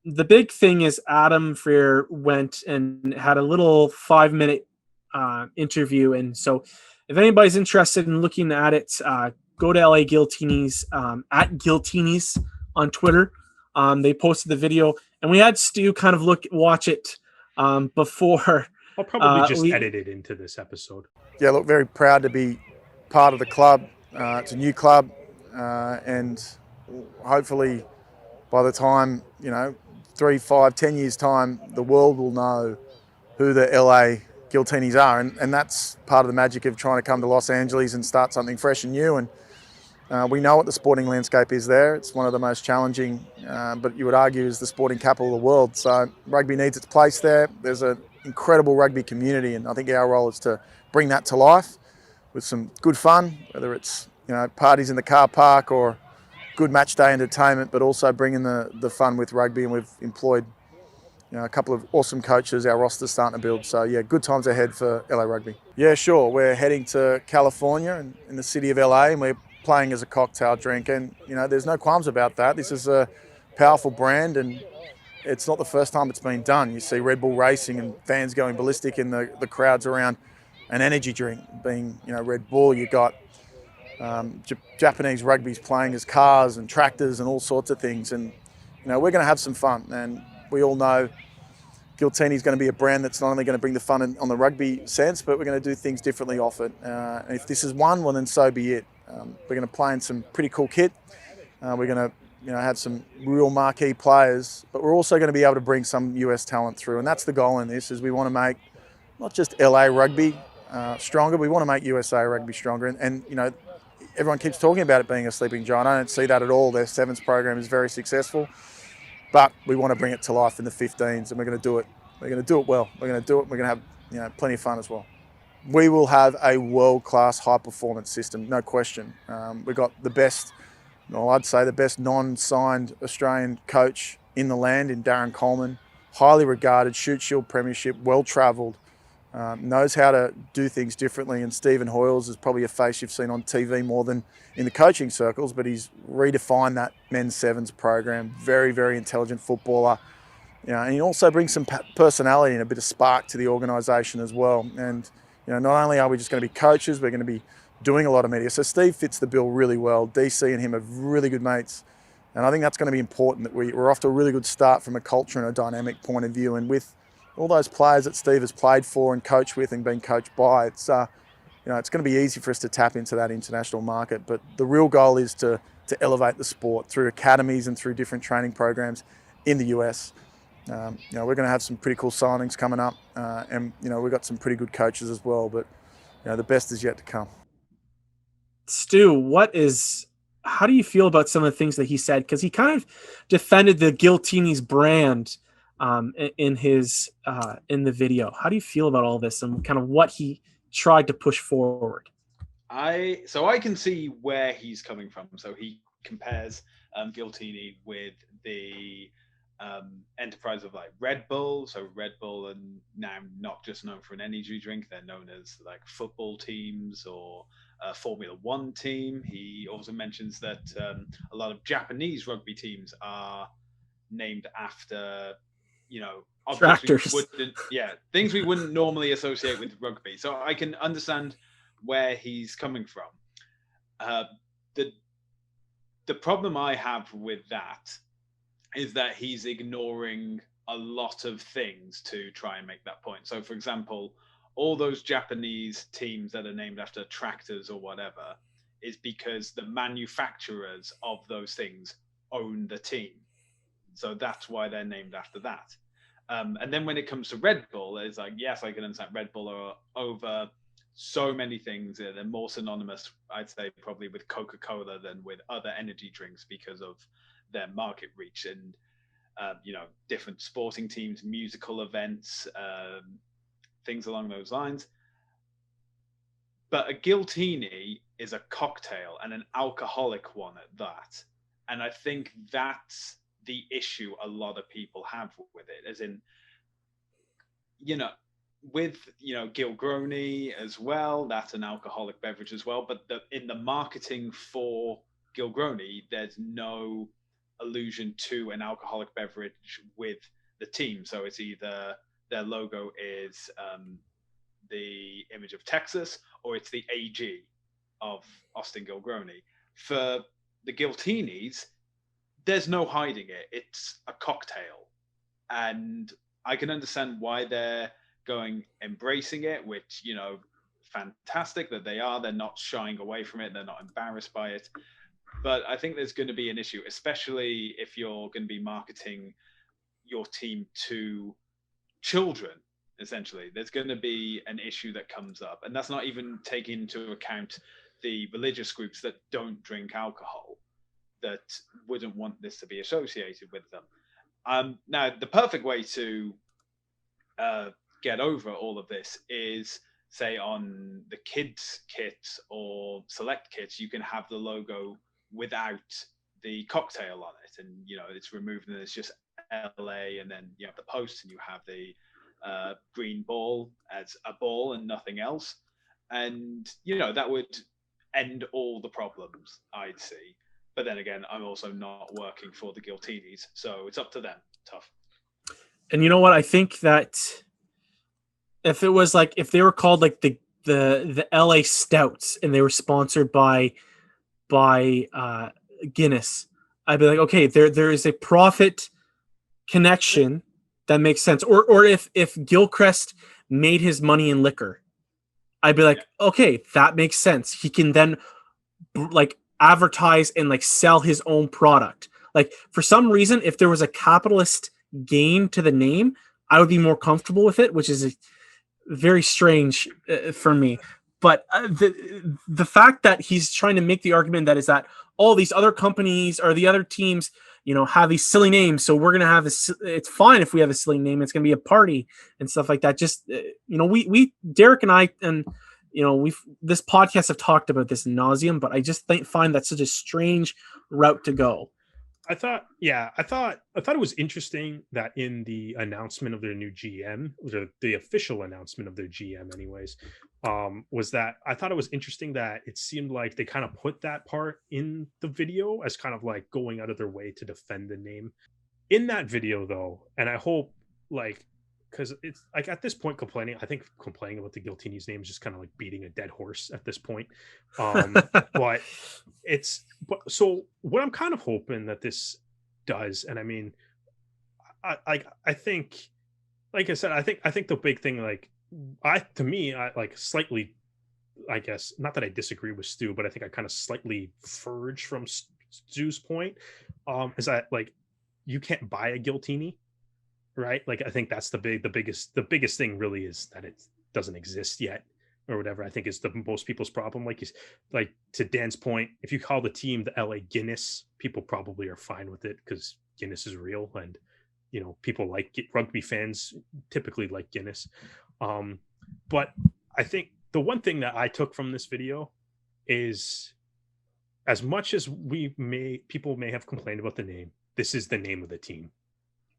the big thing is Adam Freer went and had a little 5-minute interview. And so if anybody's interested in looking at it, go to LA Giltinis, at Giltinis on Twitter. They posted the video. And we had Stu kind of watch it before. I'll probably just edit it into this episode. Yeah, look, very proud to be part of the club. It's a new club. And hopefully by the time, 3, 5, 10 years time, the world will know who the LA Giltinis are. And that's part of the magic of trying to come to Los Angeles and start something fresh and new. And we know what the sporting landscape is there. It's one of the most challenging, but you would argue is the sporting capital of the world. So rugby needs its place there. There's an incredible rugby community, and I think our role is to bring that to life with some good fun, whether it's parties in the car park or good match day entertainment, but also bringing the fun with rugby. And we've employed a couple of awesome coaches. Our roster's starting to build. So, yeah, good times ahead for LA Rugby. Yeah, sure. We're heading to California in the city of LA, and we're playing as a cocktail drink. And, there's no qualms about that. This is a powerful brand, and it's not the first time it's been done. You see Red Bull Racing and fans going ballistic in the crowds around an energy drink being, Red Bull. You got Japanese rugby's playing as cars and tractors and all sorts of things, and we're going to have some fun. And we all know Giltini's going to be a brand that's not only going to bring the fun on the rugby sense, but we're going to do things differently off it. And if this is one, well then so be it. We're going to play in some pretty cool kit. We're going to have some real marquee players, but we're also going to be able to bring some US talent through. And that's the goal in this, is we want to make not just LA rugby stronger, we want to make USA rugby stronger. And everyone keeps talking about it being a sleeping giant. I don't see that at all. Their sevens program is very successful, but we want to bring it to life in the 15s, and we're going to do it. We're going to do it well. We're going to do it. We're going to have plenty of fun as well. We will have a world-class high-performance system, no question. We've got the best, I'd say the best non-signed Australian coach in the land in Darren Coleman, highly regarded, shoot shield premiership, well-travelled, knows how to do things differently. And Stephen Hoyles is probably a face you've seen on TV more than in the coaching circles, but he's redefined that men's sevens program. Very, very intelligent footballer. And he also brings some personality and a bit of spark to the organisation as well. And not only are we just going to be coaches, we're going to be doing a lot of media. So Steve fits the bill really well. DC and him are really good mates. And I think that's going to be important, that we're off to a really good start from a culture and a dynamic point of view. And with all those players that Steve has played for and coached with and been coached by, it's it's going to be easy for us to tap into that international market. But the real goal is to elevate the sport through academies and through different training programs in the US. We're going to have some pretty cool signings coming up, and we've got some pretty good coaches as well. But the best is yet to come. Stu, how do you feel about some of the things that he said? Because he kind of defended the Giltinis brand in the video. How do you feel about all this and kind of what he tried to push forward? I can see where he's coming from. So he compares Giltini with the enterprise of like Red Bull. So Red Bull are now not just known for an energy drink; they're known as like football teams or Formula One team. He also mentions that a lot of Japanese rugby teams are named after, tractors. Things we wouldn't normally associate with rugby. So I can understand where he's coming from. The problem I have with that is that he's ignoring a lot of things to try and make that point. So, for example, all those Japanese teams that are named after tractors or whatever is because the manufacturers of those things own the team. So that's why they're named after that. And then when it comes to Red Bull, it's like, yes, I can understand Red Bull are over so many things. They're more synonymous, I'd say, probably with Coca-Cola than with other energy drinks because of their market reach and, different sporting teams, musical events, things along those lines. But a Giltini is a cocktail and an alcoholic one at that. And I think that's the issue a lot of people have with it, as in, with, Gilgroni as well, that's an alcoholic beverage as well. But in the marketing for Gilgroni, there's no allusion to an alcoholic beverage with the team. So it's either their logo is the image of Texas or it's the AG of Austin Gilgroni. For the Giltinis, there's no hiding it. It's a cocktail. And I can understand why they're embracing it, which, fantastic that they are. They're not shying away from it. They're not embarrassed by it. But I think there's going to be an issue, especially if you're going to be marketing your team to children, essentially. There's going to be an issue that comes up. And that's not even taking into account the religious groups that don't drink alcohol, that wouldn't want this to be associated with them. Now, the perfect way to get over all of this is, say, on the kids kits or select kits, you can have the logo without the cocktail on it, and it's removed and it's just LA, and then you have the post and you have the green ball as a ball and nothing else, and that would end all the problems, I'd see. But then again, I'm also not working for the Giltinis, so it's up to them. Tough. And you know what? I think that if it was like, if they were called like the LA Stouts and they were sponsored by Guinness, I'd be like, okay, there is a profit connection that makes sense. Or if Gilchrist made his money in liquor, I'd be like, okay, that makes sense. He can then like advertise and like sell his own product. Like, for some reason, if there was a capitalist gain to the name, I would be more comfortable with it, which is very strange for me. But the fact that he's trying to make the argument that is that all these other companies or the other teams, have these silly names, so we're going to have this. It's fine if we have a silly name. It's going to be a party and stuff like that. Just, we Derek and I, and this podcast have talked about this ad nauseum, but I just find that such a strange route to go. I thought it was interesting that in the announcement of their new GM, the official announcement of their GM, anyways, was that I thought it was interesting that it seemed like they kind of put that part in the video as kind of like going out of their way to defend the name. In that video, though, and I hope like because it's like at this point complaining about the Giltinis name is just kind of like beating a dead horse at this point. But so what I'm kind of hoping that this does, and I mean, I think, like I said, I think the big thing, like I like slightly, I guess, not that I disagree with Stu, but I think I kind of slightly verge from Stu's point, is that like you can't buy a Giltini, right? Like I think that's the biggest thing really is that it doesn't exist yet or whatever. I think is the most people's problem. Like to Dan's point, if you call the team the LA Guinness, people probably are fine with it because Guinness is real, and you know people like rugby fans typically like Guinness. But I think the one thing that I took from this video is, as much as people may have complained about the name, this is the name of the team.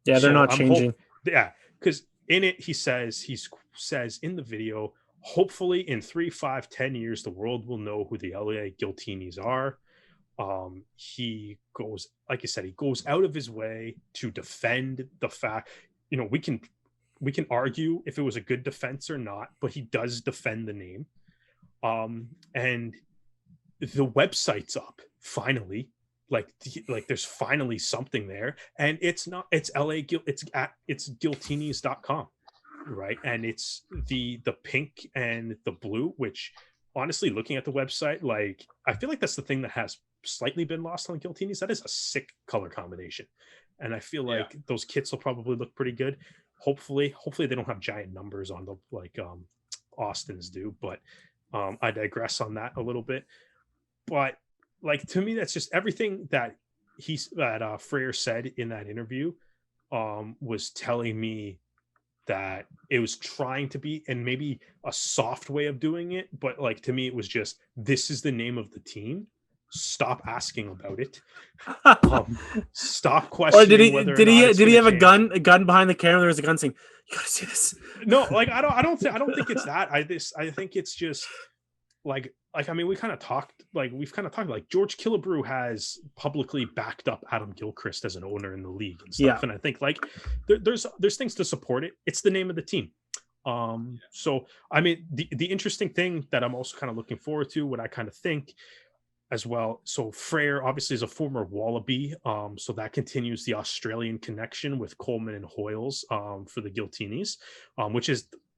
Yeah, they're not changing. Because in it he says in the video, hopefully in 3, 5, 10 years, the world will know who the LA Giltinis are. He goes, like you said, he goes out of his way to defend the fact, you know, we can argue if it was a good defense or not, but he does defend the name. And the website's up finally. Like there's finally something there, and it's Giltinis.com, right? And it's the pink and the blue, which honestly, looking at the website, like I feel like that's the thing that has slightly been lost on Giltinis. That is a sick color combination, and I feel like those kits will probably look pretty good. Hopefully they don't have giant numbers on them like Austin's do, but I digress on that a little bit. But like to me, that's just everything that Fraser said in that interview was telling me that it was trying to be, and maybe a soft way of doing it, but like to me it was just, this is the name of the team. Stop asking about it. Stop questioning whether did he have a gun behind the camera? There was a gun saying, "You gotta see this." No, like I don't think it's that. I think it's just like I mean, we've kind of talked like George Killebrew has publicly backed up Adam Gilchrist as an owner in the league and stuff. And I think like there's things to support it. It's the name of the team. So I mean, the interesting thing that I'm also kind of looking forward to, what I kind of think as well. So Fraser obviously is a former Wallaby. So that continues the Australian connection with Coleman and Hoyles for the Giltinis, which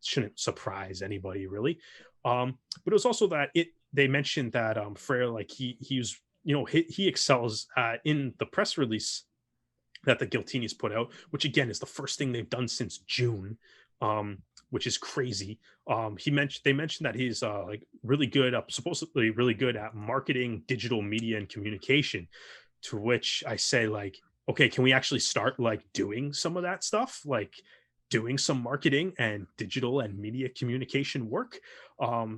shouldn't surprise anybody really. But it was also that they mentioned that Fraser, like he's, you know, he excels in the press release that the Giltinis put out, which again is the first thing they've done since June, which is crazy. They mentioned that he's like really good, supposedly really good at marketing, digital media, and communication. To which I say, like, okay, can we actually start like doing some of that stuff, like doing some marketing and digital and media communication work?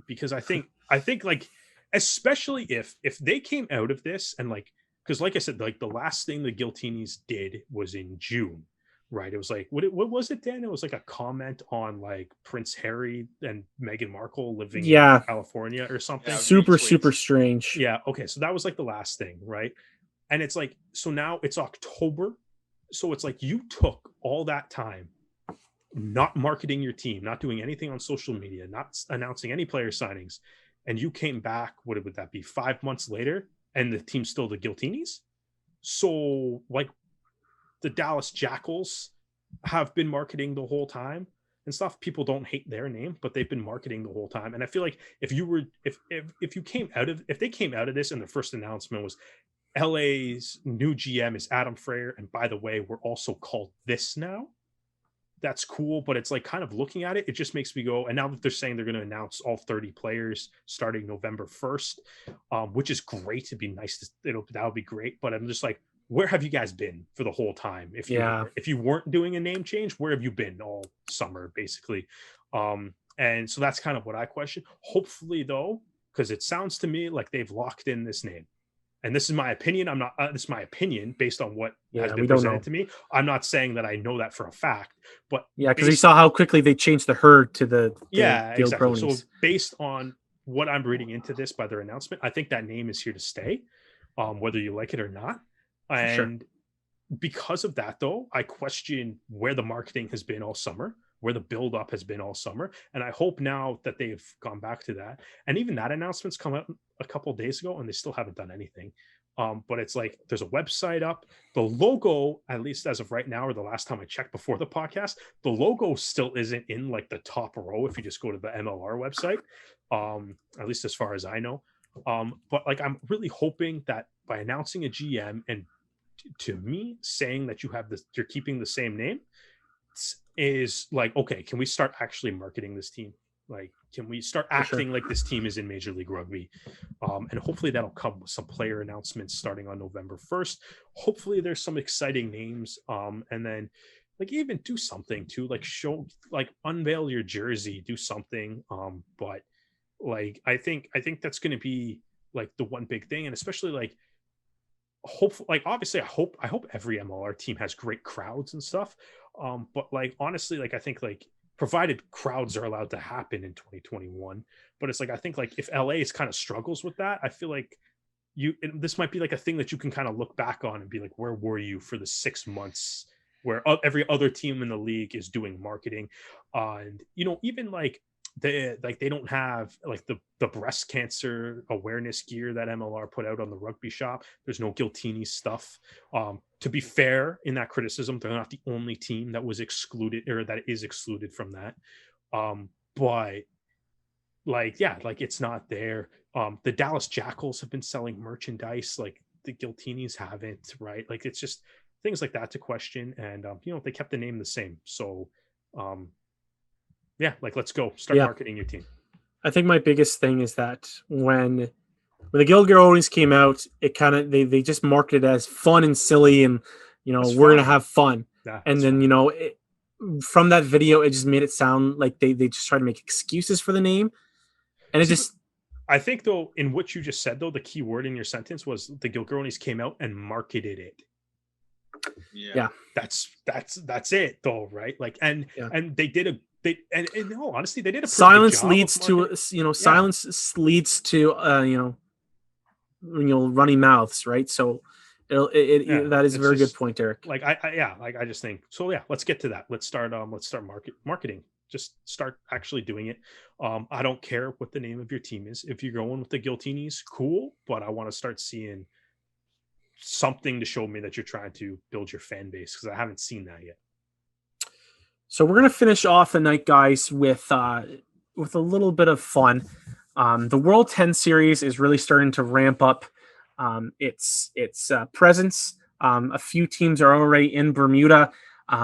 Because I think like, especially if they came out of this and like, because like I said, like the last thing the Giltinis did was in June, right? It was like, what was it, Dan? It was like a comment on like Prince Harry and Meghan Markle living in California or something. Super strange. Yeah. Okay. So that was like the last thing, right? And it's like, so now it's October. So it's like you took all that time not marketing your team, not doing anything on social media, not announcing any player signings, and you came back, what would that be, 5 months later, and the team's still the Giltinis? So like the Dallas Jackals have been marketing the whole time and stuff. People don't hate their name, but they've been marketing the whole time. And I feel like if they came out of this and the first announcement was LA's new GM is Adam Fraser, and by the way, we're also called this now, that's cool. But it's like kind of looking at it, it just makes me go, and now that they're saying they're going to announce all 30 players starting November 1st, which is great. It'd be nice that would be great. But I'm just like, where have you guys been for the whole time? If you weren't doing a name change, where have you been all summer, basically? And so that's kind of what I question. Hopefully though, because it sounds to me like they've locked in this name. and this is my opinion. I'm not. This is my opinion based on what has been we don't know. presented to me. I'm not saying that I know that for a fact, but because we saw how quickly they changed the herd to the exactly. Giltinis. So based on what I'm reading into this by their announcement, I think that name is here to stay, whether you like it or not. And because of that, though, I question where the marketing has been all summer, where the build-up has been all summer. And I hope now that they've gone back to that. And even that announcement's come out a couple of days ago, and they still haven't done anything. But it's like there's a website up. The logo, at least as of right now, or the last time I checked before the podcast, the logo still isn't in like the top row if you just go to the MLR website, at least as far as I know. But like I'm really hoping that by announcing a GM and to me saying that you're keeping the same name is like, okay, can we start actually marketing this team? Like, can we start acting like this team is in Major League Rugby? And hopefully that'll come with some player announcements starting on November 1st. Hopefully there's some exciting names. And then like even do something to like show, like unveil your jersey, do something. But like, I think that's going to be like the one big thing. And especially like, hopefully, like obviously I hope every MLR team has great crowds and stuff. But like, honestly, like I think like, provided crowds are allowed to happen in 2021, but it's like I think like if LA is kind of struggles with that, I feel like this might be like a thing that you can kind of look back on and be like, where were you for the 6 months where every other team in the league is doing marketing, and even like they don't have like the breast cancer awareness gear that MLR put out on the rugby shop. There's no Giltinis stuff. To be fair in that criticism, they're not the only team that was excluded or that is excluded from that. But like, yeah, like it's not there. The Dallas Jackals have been selling merchandise like the Giltinis haven't, right? Like it's just things like that to question. And, they kept the name the same. So, yeah, like let's go start marketing your team. I think my biggest thing is that when the Giltinis came out, it kind of they just marketed it as fun and silly, and we're gonna have fun. Yeah, and then from that video, it just made it sound like they just tried to make excuses for the name, and it just. I think though, in what you just said though, the key word in your sentence was the Giltinis came out and marketed it. Yeah. That's it though, right? Like and they did no, honestly, they did a silence leads to silence leads to running mouths, right? So that is a very good point, Eric. Like I just think so. Yeah, let's get to that. Let's start marketing. Just start actually doing it. I don't care what the name of your team is. If you're going with the Giltinis, cool, but I want to start seeing something to show me that you're trying to build your fan base, because I haven't seen that yet. So we're going to finish off the night, guys, with a little bit of fun. The World 10 series is really starting to ramp up its presence. A few teams are already in Bermuda.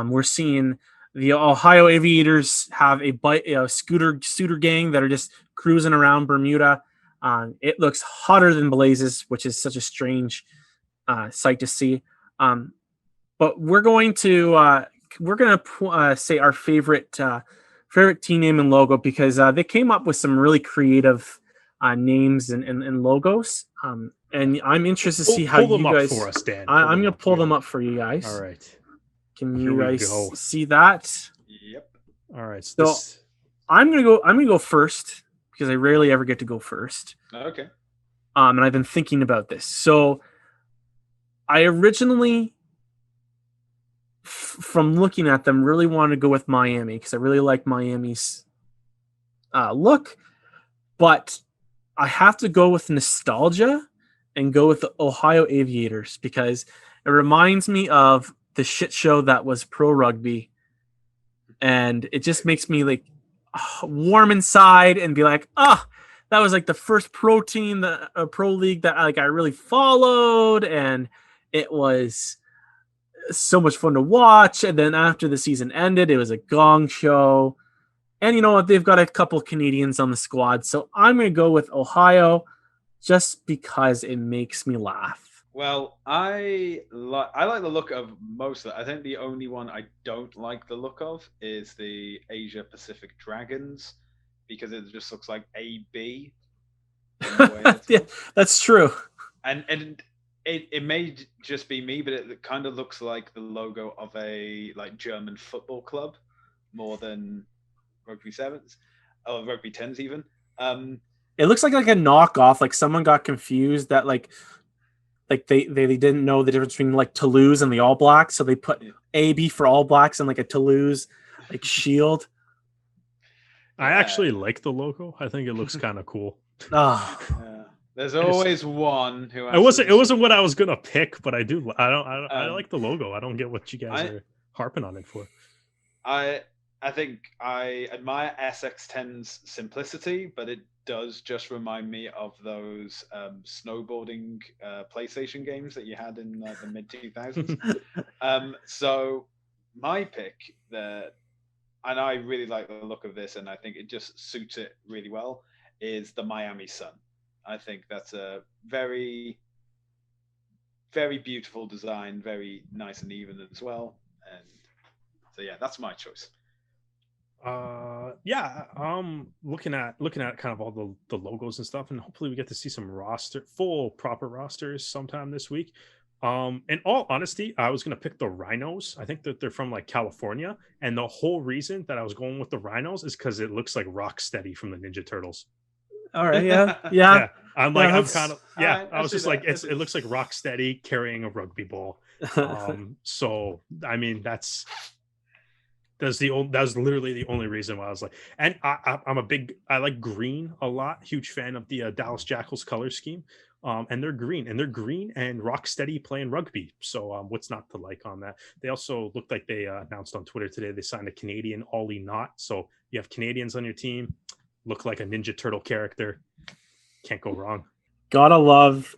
We're seeing the Ohio Aviators have a scooter gang that are just cruising around Bermuda. It looks hotter than blazes, which is such a strange sight to see. But we're going to say our favorite team name and logo, because they came up with some really creative names and logos. And I'm interested to see how you guys. For us, Dan. I'm going to pull them up for you guys. All right. Can you guys see that? Yep. All right. So I'm gonna go first, because I rarely ever get to go first. Okay. And I've been thinking about this. So I originally, from looking at them, really wanted to go with Miami, because I really like Miami's look. But I have to go with nostalgia and go with the Ohio Aviators, because it reminds me of the shit show that was pro rugby, and it just makes me like warm inside and be like, that was like the first pro team, pro league that I really followed, and it was so much fun to watch. And then after the season ended, it was a gong show, and you know what, they've got a couple Canadians on the squad, so I'm gonna go with Ohio just because it makes me laugh. Well, I like the look of most of it. I think the only one I don't like the look of is the Asia Pacific Dragons, because it just looks like AB. Yeah, that's true. And it may just be me, but it kind of looks like the logo of a German football club more than rugby sevens or rugby tens even. It looks like a knockoff. Like someone got confused that like they didn't know the difference between like Toulouse and the All Blacks, so they put AB for All Blacks and like a Toulouse like shield. I actually like the logo. I think it looks kind of cool. There's always one who. It wasn't what I was gonna pick, but I do. I like the logo. I don't get what you guys are harping on it for. I think I admire SX10's simplicity, but it does just remind me of those snowboarding PlayStation games that you had in the mid 2000s. So my pick there, and I really like the look of this, and I think it just suits it really well, is the Miami Sun. I think that's a very, very beautiful design, very nice and even as well. And so yeah, that's my choice. Looking at kind of all the logos and stuff, and hopefully we get to see some full proper rosters sometime this week. In all honesty, I was gonna pick the Rhinos. I think that they're from like California, and the whole reason that I was going with the Rhinos is because it looks like Rocksteady from the Ninja Turtles. All right, yeah. I'm kind of I was just like, it looks like Rocksteady carrying a rugby ball. So I mean that's literally the only reason why I was like, and I like green a lot. Huge fan of the Dallas Jackals color scheme. And they're green and Rocksteady playing rugby. So what's not to like on that? They also looked like they announced on Twitter today they signed a Canadian Ollie Knott. So you have Canadians on your team, look like a Ninja Turtle character. Can't go wrong. Gotta love.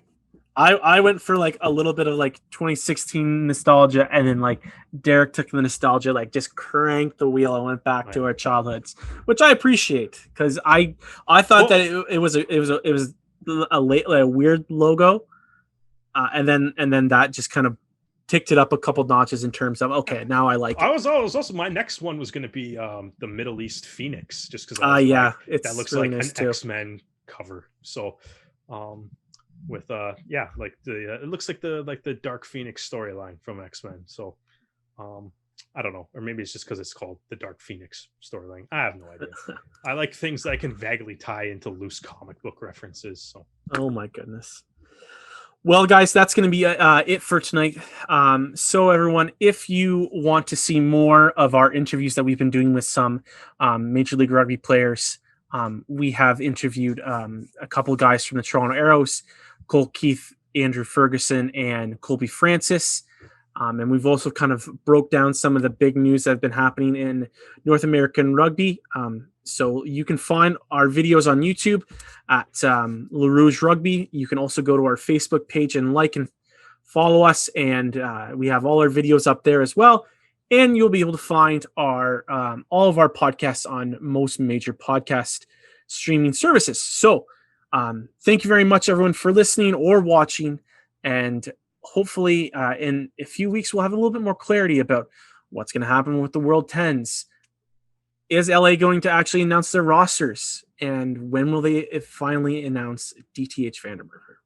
I went for like a little bit of like 2016 nostalgia, and then like Derek took the nostalgia, like just cranked the wheel and went back to our childhoods, which I appreciate because I thought that it was a weird logo, and then that just kind of ticked it up a couple notches in terms of okay, now I like it. I was also my next one was going to be the Middle East Phoenix, just because that looks really like nice an X-Men cover. So with it looks like the Dark Phoenix storyline from X-Men. So I don't know, or maybe it's just because it's called the Dark Phoenix storyline. I have no idea. I like things that I can vaguely tie into loose comic book references. So oh my goodness. Well, guys, that's going to be it for tonight. So everyone, if you want to see more of our interviews that we've been doing with some Major League Rugby players, we have interviewed a couple of guys from the Toronto Arrows, Cole Keith, Andrew Ferguson, and Colby Francis. And we've also kind of broke down some of the big news that have been happening in North American rugby. So you can find our videos on YouTube at Rouge Rugby. You can also go to our Facebook page and like and follow us. And we have all our videos up there as well. And you'll be able to find our all of our podcasts on most major podcast streaming services. So thank you very much, everyone, for listening or watching. And hopefully in a few weeks, we'll have a little bit more clarity about what's going to happen with the World Tens. Is LA going to actually announce their rosters? And when will they finally announce DTH Vandenberg?